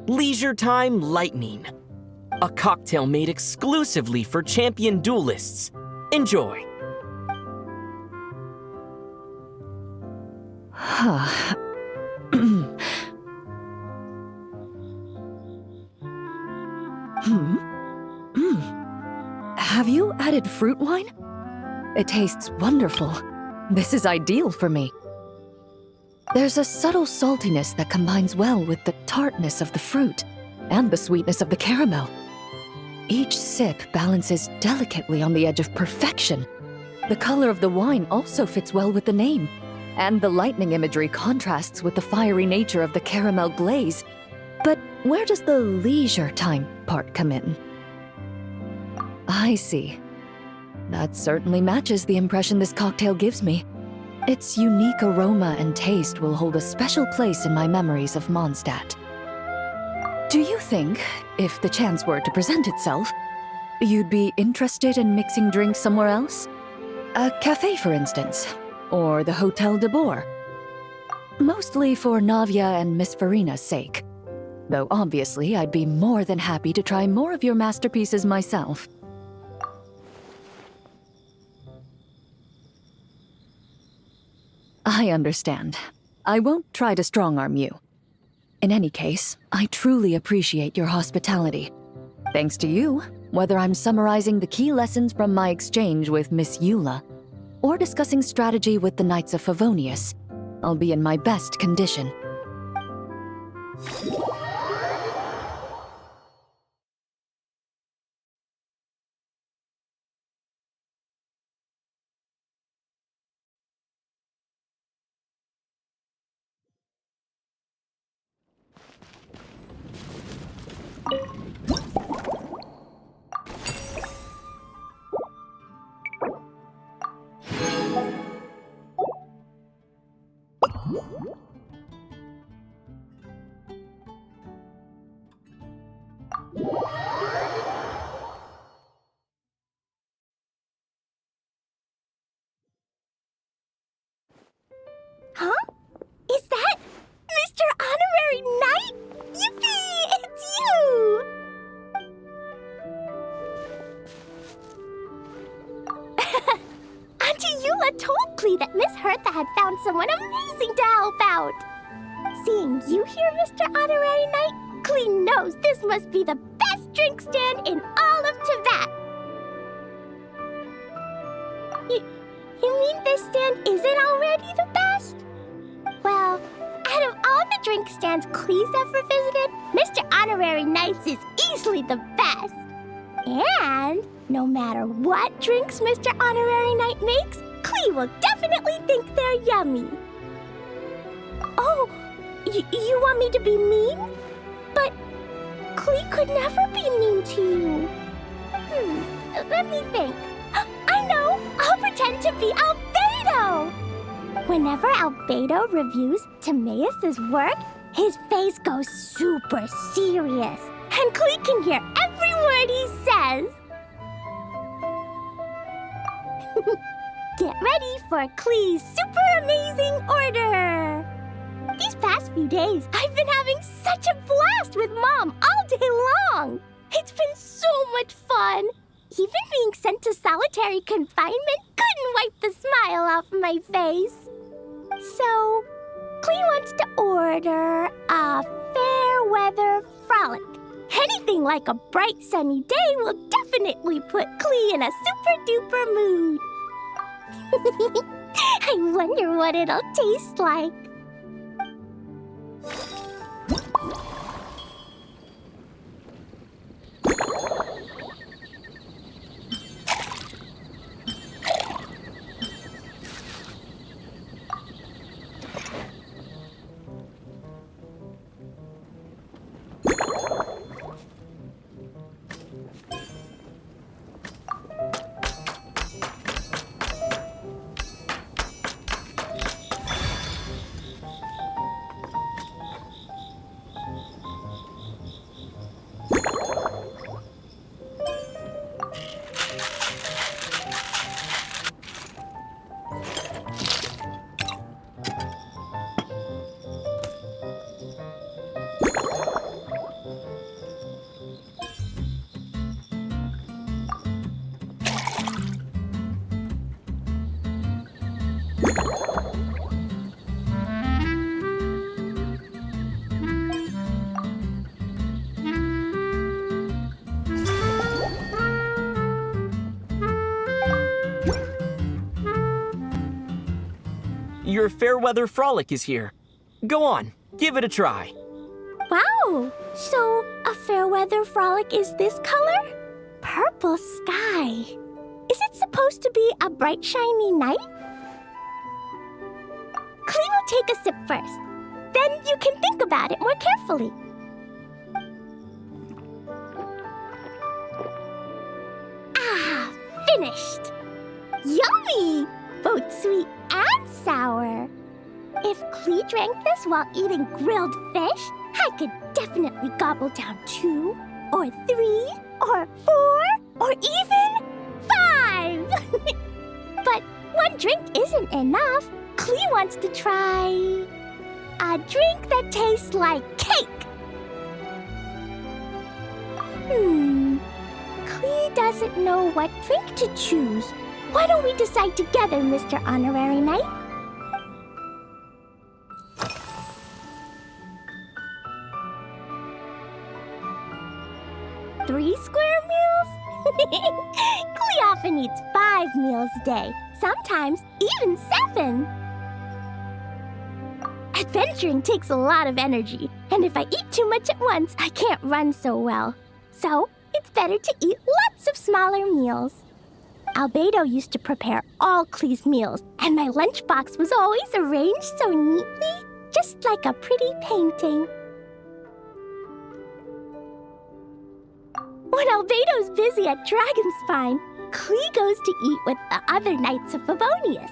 Leisure Time Lightning, a cocktail made exclusively for champion duelists. Enjoy.
Have you added fruit wine? It tastes wonderful. This is ideal for me. There's a subtle saltiness that combines well with the tartness of the fruit and the sweetness of the caramel. Each sip balances delicately on the edge of perfection. The color of the wine also fits well with the name, and the lightning imagery contrasts with the fiery nature of the caramel glaze. But where does the leisure time part come in? I see. That certainly matches the impression this cocktail gives me. Its unique aroma and taste will hold a special place in my memories of Mondstadt. Do you think, if the chance were to present itself, you'd be interested in mixing drinks somewhere else? A cafe, for instance, or the Hotel de Boer? Mostly for Navia and Miss Farina's sake. Though obviously I'd be more than happy to try more of your masterpieces myself. I understand. I won't try to strong-arm you. In any case, I truly appreciate your hospitality. Thanks to you, whether I'm summarizing the key lessons from my exchange with Miss Eula, or discussing strategy with the Knights of Favonius, I'll be in my best condition.
Huh? Is that Mr. Honorary Knight? Yippee! It's you! Auntie Eula told Klee that Miss Hertha had found someone amazing to help out. Seeing you here, Mr. Honorary Knight, Klee knows this must be the best drink stand in all of Teyvat. You mean this stand isn't already the best? Well, out of all the drink stands Klee's ever visited, Mr. Honorary Knight's is easily the best. And no matter what drinks Mr. Honorary Knight makes, Klee will definitely think they're yummy. Oh, you want me to be mean? But Klee could never be mean to you. Let me think. I know! I'll pretend to be Albedo! Whenever Albedo reviews Timaeus' work, his face goes super serious, and Klee can hear every word he says. Get ready for Klee's super amazing order! These past few days, I've been having such a blast with Mom all day long! It's been so much fun! Even being sent to solitary confinement couldn't wipe the smile off my face. So, Klee wants to order a fair weather frolic. Anything like a bright sunny day will definitely put Klee in a super duper mood. I wonder what it'll taste like.
your Fairweather Frolic is here. Go on, give it a try.
Wow! So, a Fairweather Frolic is this color? Purple sky. Is it supposed to be a bright, shiny night? Klee will take a sip first. Then you can think about it more carefully. Ah, finished! Yummy! Both sweet and sour. If Klee drank this while eating grilled fish, I could definitely gobble down 2, or 3, or 4, or even 5! But one drink isn't enough. Klee wants to try a drink that tastes like cake. Klee doesn't know what drink to choose. Why don't we decide together, Mr. Honorary Knight? Three square meals? Klee often eats 5 meals a day, sometimes even 7. Adventuring takes a lot of energy, and if I eat too much at once, I can't run so well. So, it's better to eat lots of smaller meals. Albedo used to prepare all Klee's meals, and my lunchbox was always arranged so neatly, just like a pretty painting. When Albedo's busy at Dragonspine, Klee goes to eat with the other Knights of Favonius.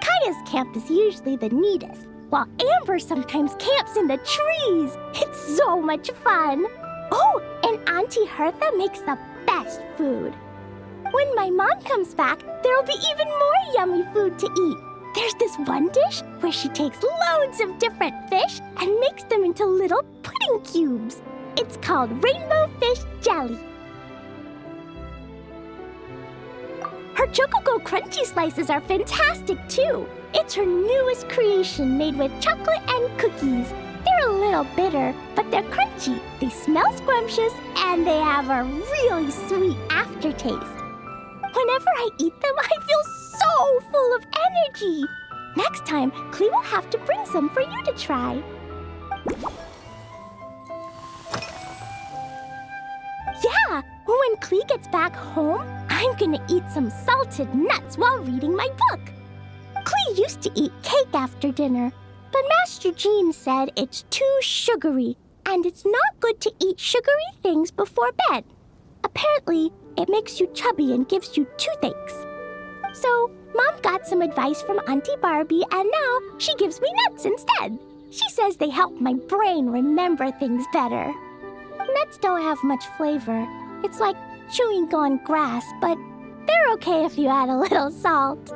Kaya's camp is usually the neatest, while Amber sometimes camps in the trees. It's so much fun. Oh, and Auntie Hertha makes the best food. When my mom comes back, there'll be even more yummy food to eat. There's this one dish where she takes loads of different fish and makes them into little pudding cubes. It's called rainbow fish jelly. Her Chocogo Crunchy Slices are fantastic too. It's her newest creation made with chocolate and cookies. They're a little bitter, but they're crunchy. They smell scrumptious, and they have a really sweet aftertaste. Whenever I eat them, I feel so full of energy. Next time, Klee will have to bring some for you to try. Yeah, when Klee gets back home, I'm gonna eat some salted nuts while reading my book. Klee used to eat cake after dinner, but Master Jean said it's too sugary, and it's not good to eat sugary things before bed. Apparently, it makes you chubby and gives you toothaches. So, Mom got some advice from Auntie Barbie, and now she gives me nuts instead. She says they help my brain remember things better. Nuts don't have much flavor. It's like chewing on grass, but they're okay if you add a little salt.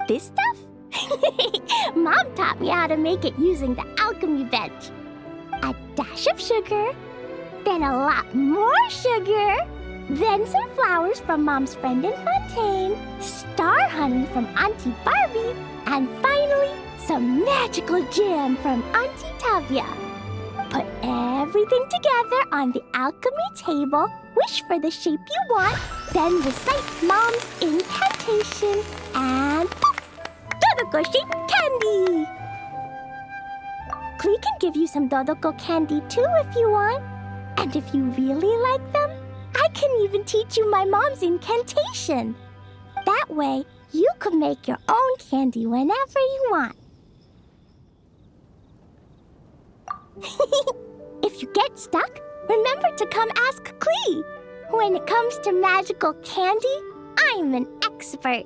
This stuff? Mom taught me how to make it using the alchemy bench. A dash of sugar, then a lot more sugar, then some flowers from Mom's friend in Fontaine, star honey from Auntie Barbie, and finally, some magical jam from Auntie Tavia. Put everything together on the alchemy table, wish for the shape you want, then recite Mom's incantation, and poof! Dodoko-shaped candy! Klee can give you some Dodoko candy too if you want. And if you really like them, I can even teach you my mom's incantation. That way, you can make your own candy whenever you want. If you get stuck, remember to come ask Klee. When it comes to magical candy, I'm an expert.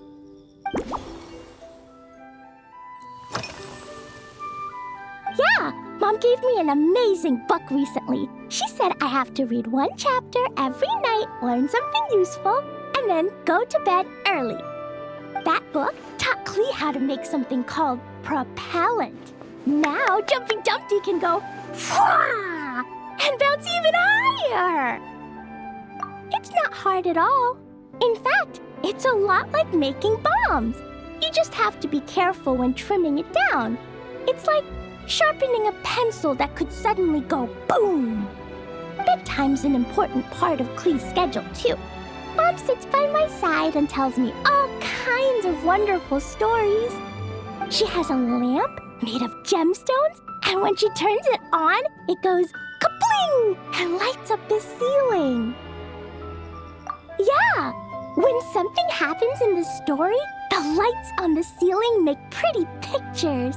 Yeah, Mom gave me an amazing book recently. She said I have to read one chapter every night, learn something useful, and then go to bed early. That book taught Klee how to make something called propellant. Now Jumpy Dumpty can go Fwah! And bounce even higher. It's not hard at all. In fact, it's a lot like making bombs. You just have to be careful when trimming it down. It's like sharpening a pencil that could suddenly go boom. Bedtime's an important part of Klee's schedule, too. Mom sits by my side and tells me all kinds of wonderful stories. She has a lamp made of gemstones, and when she turns it on, it goes kabling and lights up the ceiling. Yeah, when something happens in the story, the lights on the ceiling make pretty pictures.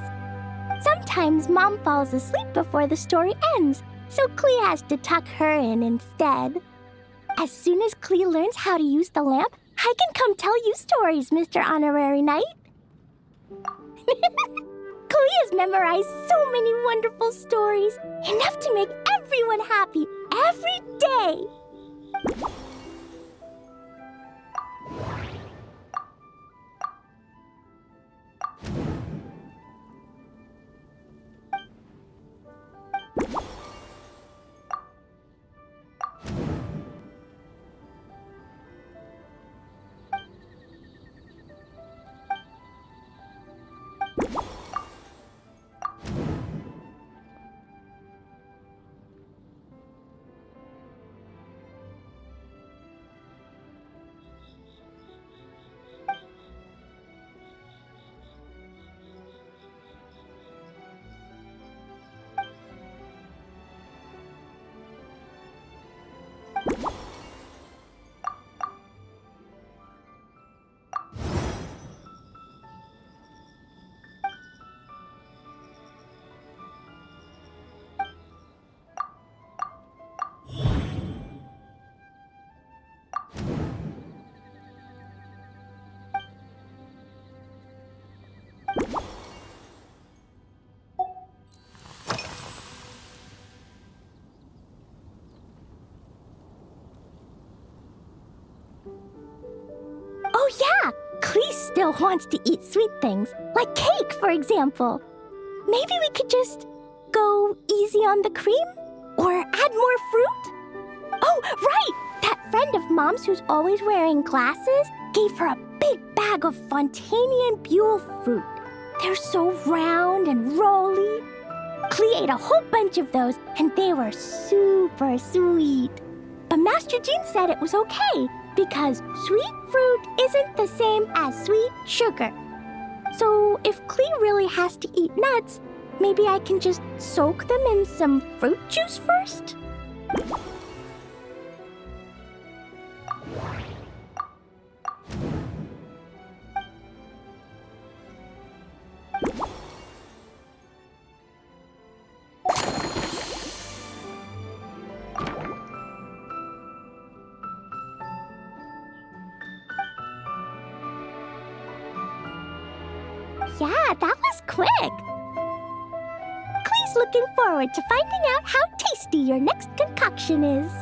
Sometimes Mom falls asleep before the story ends, so Klee has to tuck her in instead. As soon as Klee learns how to use the lamp, I can come tell you stories, Mr. Honorary Knight. Klee has memorized so many wonderful stories, enough to make everyone happy every day. Oh yeah, Klee still wants to eat sweet things, like cake, for example. Maybe we could just go easy on the cream? Or add more fruit? Oh, right! That friend of Mom's who's always wearing glasses gave her a big bag of Fontanian Buell fruit. They're so round and rolly. Klee ate a whole bunch of those, and they were super sweet. But Master Jean said it was okay, because sweet fruit isn't the same as sweet sugar. So if Klee really has to eat nuts, maybe I can just soak them in some fruit juice first? Yeah, that was quick. Klee's looking forward to finding out how tasty your next concoction is.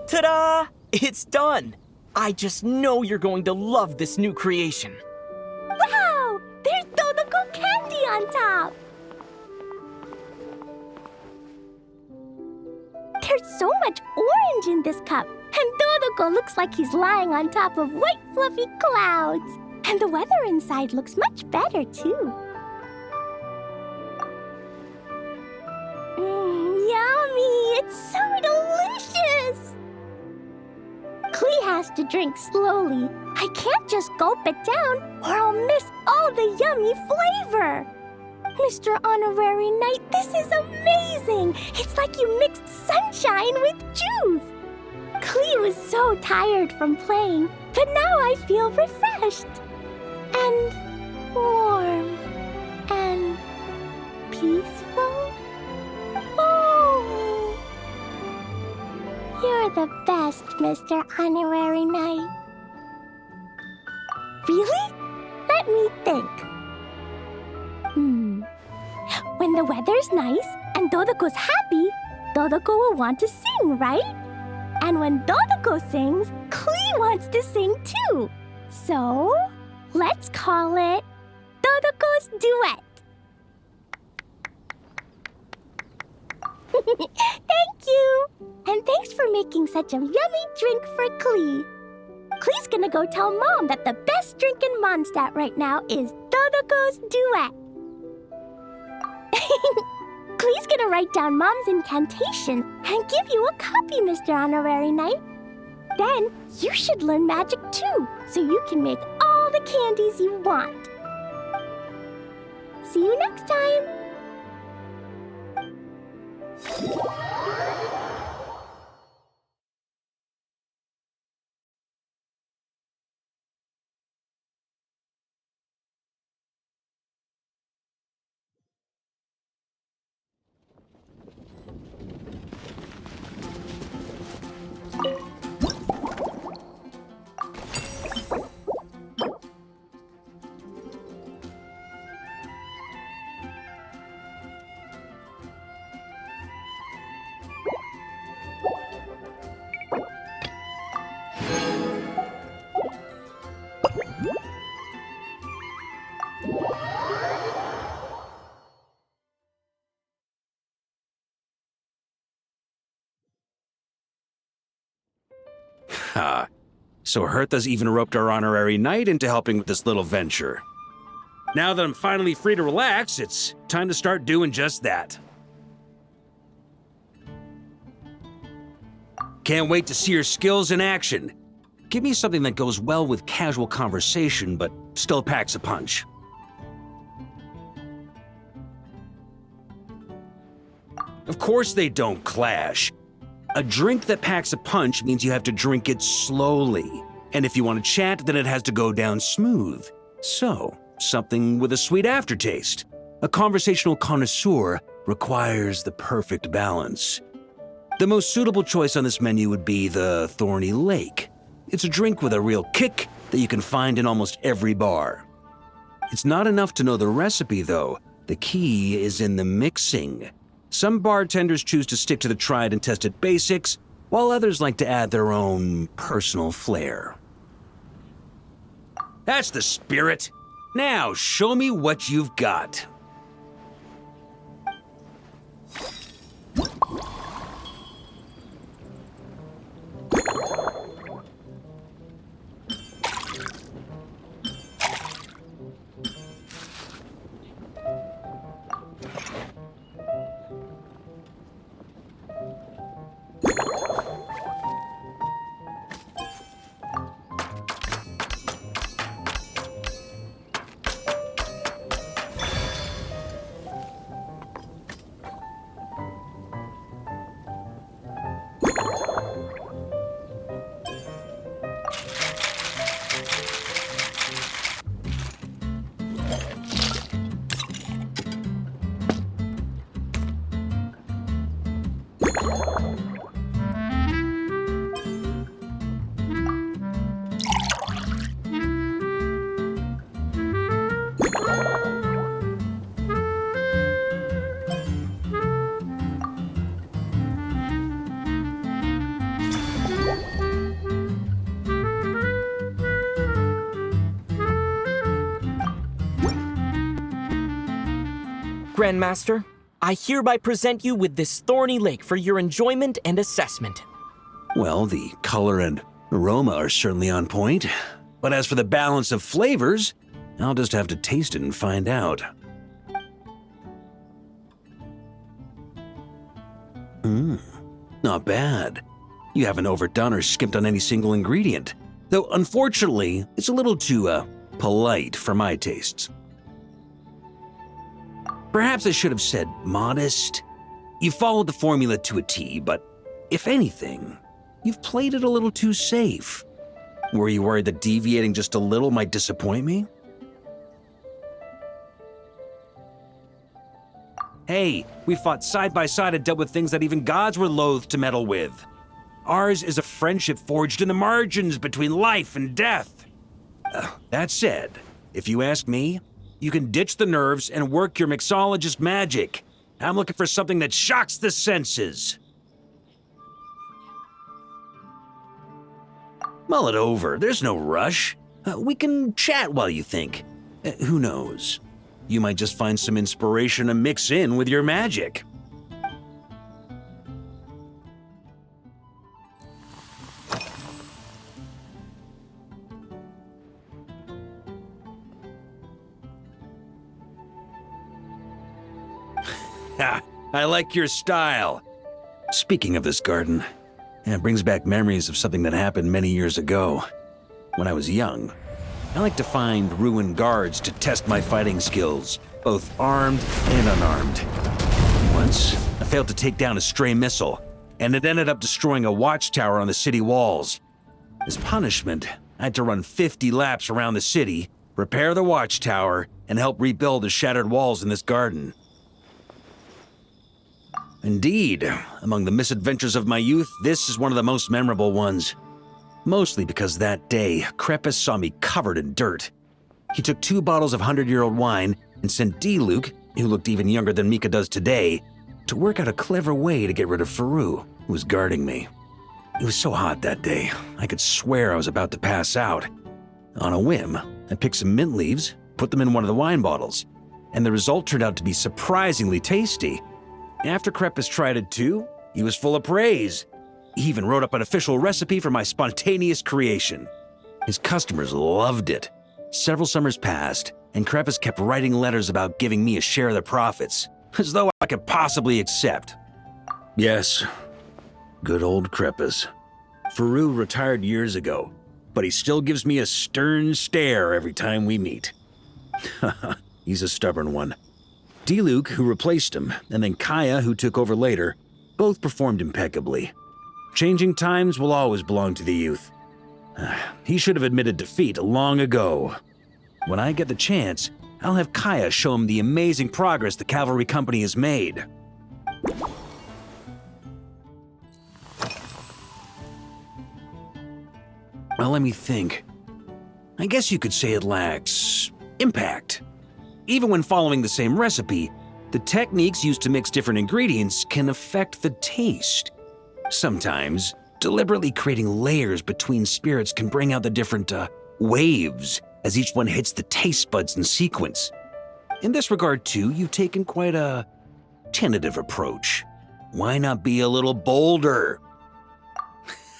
Ta-da! It's done! I just know you're going to love this new creation.
Wow! There's Dodoco candy on top! There's so much orange in this cup, and Dodoko looks like he's lying on top of white fluffy clouds. And the weather inside looks much better, too. Yummy! It's so delicious! Klee has to drink slowly. I can't just gulp it down, or I'll miss all the yummy flavor. Mr. Honorary Knight, this is amazing! It's like you mixed sunshine with juice! Klee was so tired from playing, but now I feel refreshed. And warm. And peaceful. Oh! You're the best, Mr. Honorary Knight. Really? Let me think. When the weather's nice and Dodoko's happy, Dodoko will want to sing, right? And when Dodoko sings, Klee wants to sing too. So, let's call it Dodoko's Duet. Thank you! And thanks for making such a yummy drink for Klee. Klee's gonna go tell Mom that the best drink in Mondstadt right now is Dodoko's Duet. Klee's gonna write down Mom's incantation and give you a copy, Mr. Honorary Knight. Then you should learn magic too, so you can make all the candies you want. See you next time!
So Hertha's even roped our honorary knight into helping with this little venture. Now that I'm finally free to relax, it's time to start doing just that. Can't wait to see your skills in action. Give me something that goes well with casual conversation, but still packs a punch. Of course they don't clash. A drink that packs a punch means you have to drink it slowly. And if you want to chat, then it has to go down smooth. So, something with a sweet aftertaste. A conversational connoisseur requires the perfect balance. The most suitable choice on this menu would be the Thorny Lake. It's a drink with a real kick that you can find in almost every bar. It's not enough to know the recipe, though. The key is in the mixing. Some bartenders choose to stick to the tried and tested basics, while others like to add their own personal flair. That's the spirit. Now, show me what you've got.
Grandmaster, I hereby present you with this thorny lake for your enjoyment and assessment.
Well, the color and aroma are certainly on point. But as for the balance of flavors, I'll just have to taste it and find out. Not bad. You haven't overdone or skimped on any single ingredient. Though, unfortunately, it's a little too, polite for my tastes. Perhaps I should have said modest. You followed the formula to a T, but if anything, you've played it a little too safe. Were you worried that deviating just a little might disappoint me? Hey, we fought side by side and dealt with things that even gods were loath to meddle with. Ours is a friendship forged in the margins between life and death. That said, if you ask me, you can ditch the nerves and work your mixologist magic. I'm looking for something that shocks the senses. Mull it over, there's no rush. We can chat while you think. Who knows? You might just find some inspiration to mix in with your magic. Ha! I like your style. Speaking of this garden, it brings back memories of something that happened many years ago. When I was young, I like to find ruined guards to test my fighting skills, both armed and unarmed. Once, I failed to take down a stray missile, and it ended up destroying a watchtower on the city walls. As punishment, I had to run 50 laps around the city, repair the watchtower, and help rebuild the shattered walls in this garden. Indeed, among the misadventures of my youth, this is one of the most memorable ones. Mostly because that day, Crepus saw me covered in dirt. He took 2 bottles of 100-year-old wine and sent D-Luke, who looked even younger than Mika does today, to work out a clever way to get rid of Faru, who was guarding me. It was so hot that day, I could swear I was about to pass out. On a whim, I picked some mint leaves, put them in one of the wine bottles, and the result turned out to be surprisingly tasty. After Crepus tried it too, he was full of praise. He even wrote up an official recipe for my spontaneous creation. His customers loved it. Several summers passed, and Crepus kept writing letters about giving me a share of the profits, as though I could possibly accept. Yes, good old Crepus. Faru retired years ago, but he still gives me a stern stare every time we meet. He's a stubborn one. D-Luke, who replaced him, and then Kaya, who took over later, both performed impeccably. Changing times will always belong to the youth. He should have admitted defeat long ago. When I get the chance, I'll have Kaya show him the amazing progress the cavalry company has made. Well, let me think. I guess you could say it lacks impact. Even when following the same recipe, the techniques used to mix different ingredients can affect the taste. Sometimes, deliberately creating layers between spirits can bring out the different waves as each one hits the taste buds in sequence. In this regard, too, you've taken quite a tentative approach. Why not be a little bolder?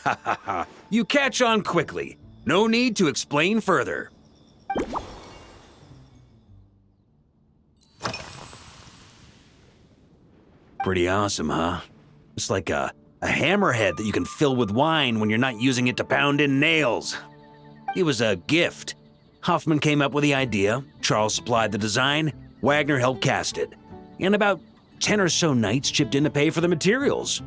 Ha ha ha, you catch on quickly. No need to explain further. Pretty awesome, huh? It's like a hammerhead that you can fill with wine when you're not using it to pound in nails. It was a gift. Huffman came up with the idea, Charles supplied the design, Wagner helped cast it, and about 10 or so knights chipped in to pay for the materials.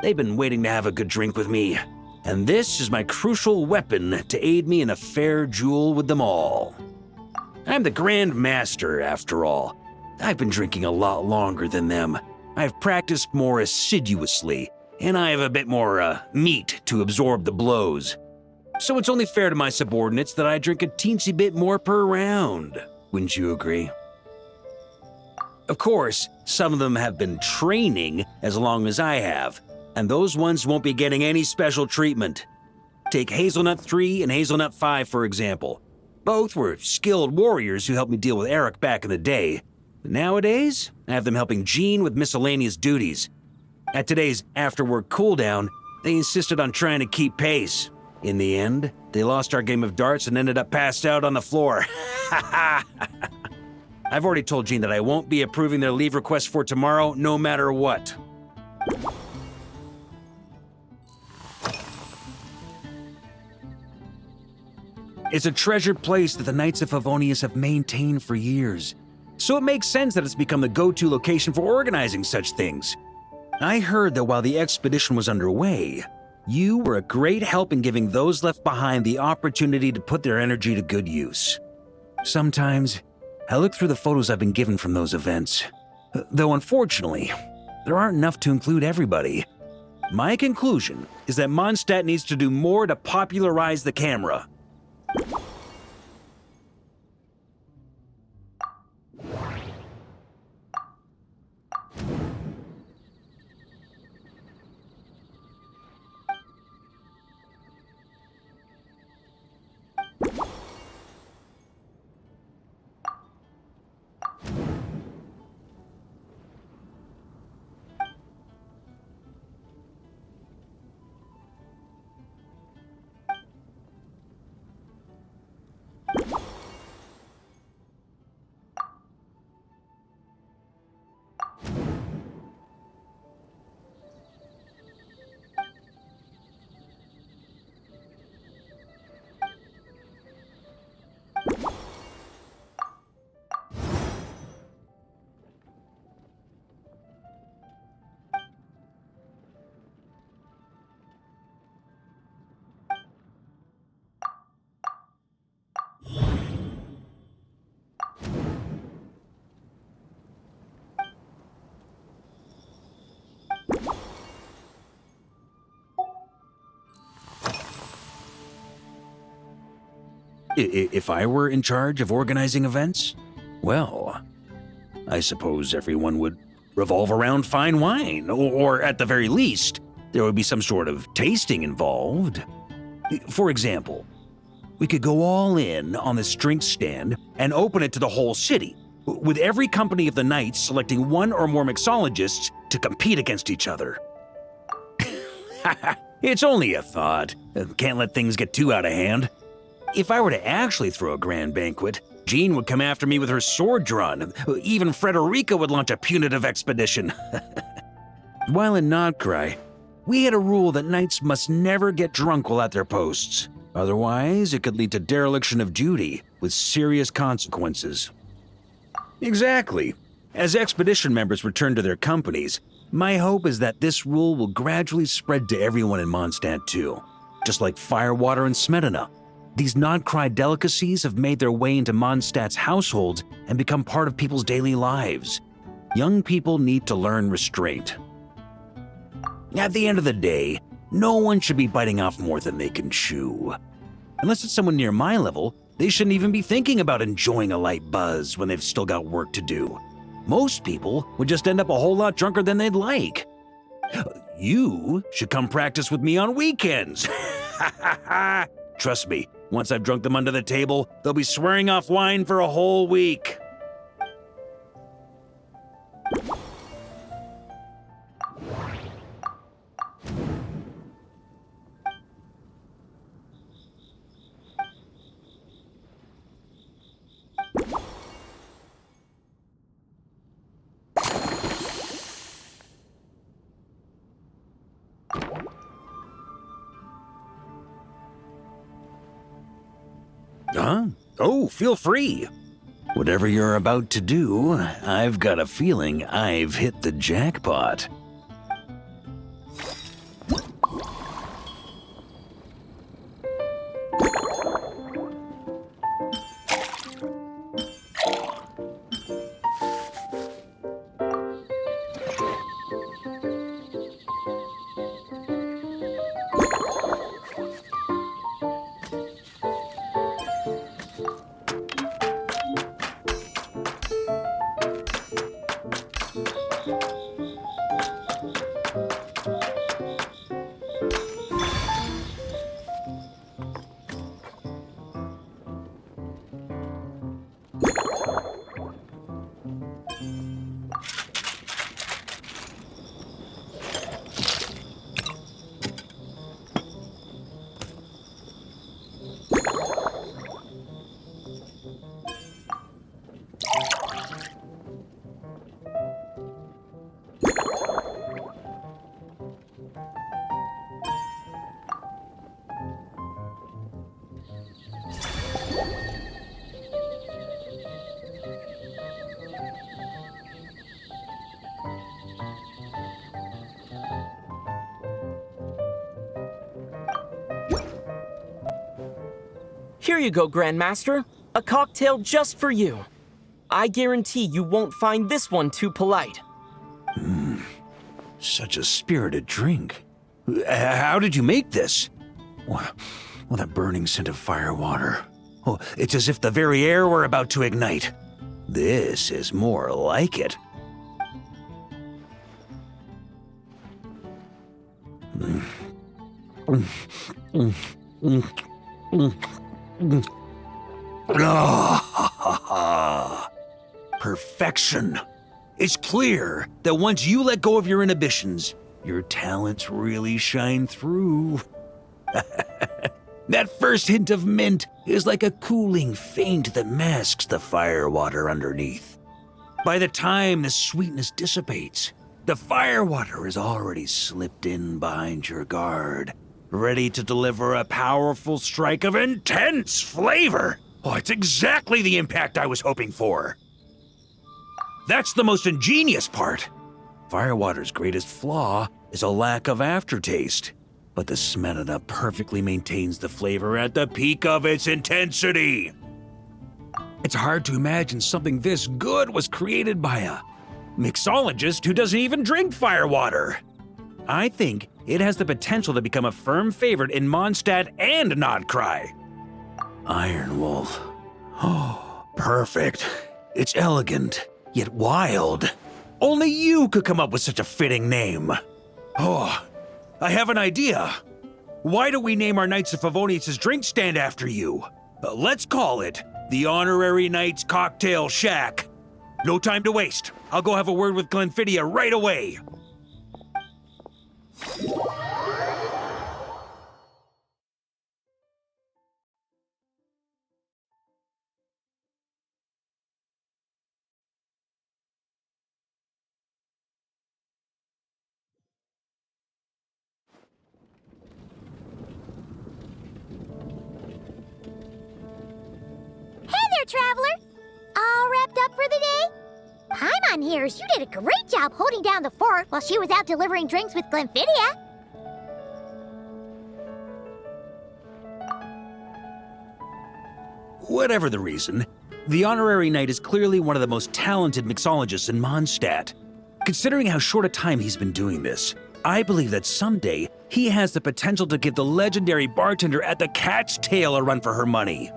They've been waiting to have a good drink with me, and this is my crucial weapon to aid me in a fair duel with them all. I'm the Grand Master, after all. I've been drinking a lot longer than them. I've practiced more assiduously, and I have a bit more meat to absorb the blows. So it's only fair to my subordinates that I drink a teensy bit more per round. Wouldn't you agree? Of course, some of them have been training as long as I have, and those ones won't be getting any special treatment. Take Hazelnut 3 and Hazelnut 5, for example. Both were skilled warriors who helped me deal with Eric back in the day, Nowadays, I have them helping Jean with miscellaneous duties. At today's after-work cooldown, they insisted on trying to keep pace. In the end, they lost our game of darts and ended up passed out on the floor. I've already told Jean that I won't be approving their leave request for tomorrow, no matter what. It's a treasured place that the Knights of Favonius have maintained for years. So it makes sense that it's become the go-to location for organizing such things. I heard that while the expedition was underway, you were a great help in giving those left behind the opportunity to put their energy to good use. Sometimes, I look through the photos I've been given from those events. Though unfortunately, there aren't enough to include everybody. My conclusion is that Mondstadt needs to do more to popularize the camera. If I were in charge of organizing events, well, I suppose everyone would revolve around fine wine, or at the very least, there would be some sort of tasting involved. For example, we could go all in on this drink stand and open it to the whole city, with every company of the Knights selecting one or more mixologists to compete against each other. It's only a thought. Can't let things get too out of hand. If I were to actually throw a grand banquet, Jean would come after me with her sword drawn. Even Frederica would launch a punitive expedition. While in Notcry, we had a rule that knights must never get drunk while at their posts. Otherwise, it could lead to dereliction of duty, with serious consequences. Exactly. As expedition members return to their companies, my hope is that this rule will gradually spread to everyone in Mondstadt too. Just like firewater and smetana. These Notcry delicacies have made their way into Mondstadt's households and become part of people's daily lives. Young people need to learn restraint. At the end of the day, no one should be biting off more than they can chew. Unless it's someone near my level, they shouldn't even be thinking about enjoying a light buzz when they've still got work to do. Most people would just end up a whole lot drunker than they'd like. You should come practice with me on weekends. Trust me, once I've drunk them under the table, they'll be swearing off wine for a whole week. Huh? Oh, feel free. Whatever you're about to do, I've got a feeling I've hit the jackpot.
Here you go, Grandmaster. A cocktail just for you. I guarantee you won't find this one too polite.
Such a spirited drink. How did you make this? Well, that burning scent of firewater. Oh, it's as if the very air were about to ignite. This is more like it. Perfection. It's clear that once you let go of your inhibitions, your talents really shine through. That first hint of mint is like a cooling feint that masks the firewater underneath. By the time the sweetness dissipates, the firewater has already slipped in behind your guard, ready to deliver a powerful strike of intense flavor. Oh, it's exactly the impact I was hoping for. That's the most ingenious part. Firewater's greatest flaw is a lack of aftertaste, but the Smetana perfectly maintains the flavor at the peak of its intensity. It's hard to imagine something this good was created by a mixologist who doesn't even drink firewater. I think it has the potential to become a firm favorite in Mondstadt and Nodcry. Iron Wolf. Oh, perfect. It's elegant, yet wild. Only you could come up with such a fitting name. Oh, I have an idea. Why don't we name our Knights of Favonius' drink stand after you? Let's call it the Honorary Knights Cocktail Shack. No time to waste. I'll go have a word with Glenfiddia right away.
Traveler, all wrapped up for the day? Paimon hears you did a great job holding down the fort while she was out delivering drinks with Glenfiddia.
Whatever the reason, the Honorary Knight is clearly one of the most talented mixologists in Mondstadt. Considering how short a time he's been doing this, I believe that someday he has the potential to give the legendary bartender at the Cat's Tail a run for her money.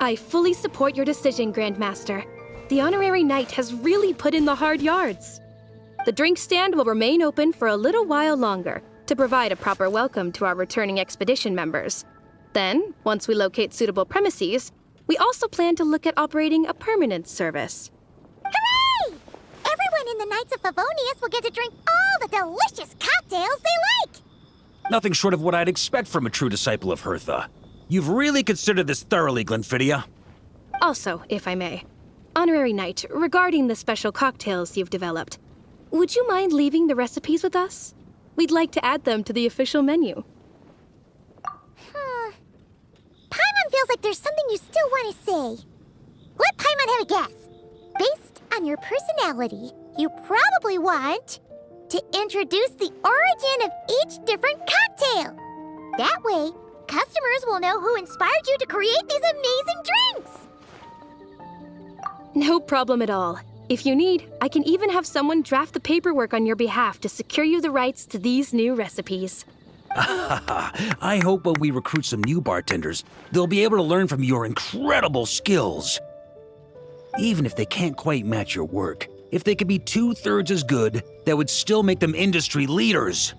I fully support your decision, Grandmaster. The Honorary Knight has really put in the hard yards. The drink stand will remain open for a little while longer to provide a proper welcome to our returning expedition members. Then, once we locate suitable premises, we also plan to look at operating a permanent service.
Hooray! Everyone in the Knights of Favonius will get to drink all the delicious cocktails they like!
Nothing short of what I'd expect from a true disciple of Hertha. You've really considered this thoroughly, Glenfiddia.
Also, if I may, Honorary Knight, regarding the special cocktails you've developed, would you mind leaving the recipes with us? We'd like to add them to the official menu.
Paimon feels like there's something you still want to say. Let Paimon have a guess. Based on your personality, you probably want to introduce the origin of each different cocktail. That way, customers will know who inspired you to create these amazing drinks!
No problem at all. If you need, I can even have someone draft the paperwork on your behalf to secure you the rights to these new recipes.
I hope when we recruit some new bartenders, they'll be able to learn from your incredible skills. Even if they can't quite match your work, if they could be 2/3 as good, that would still make them industry leaders.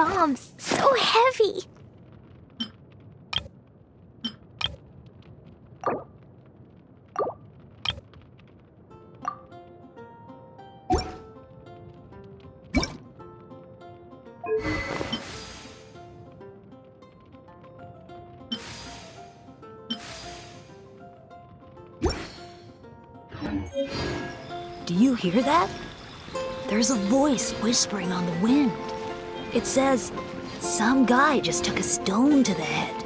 bombs so heavy.
Do you hear that? There's a voice whispering on the wind. It says, some guy just took a stone to the head.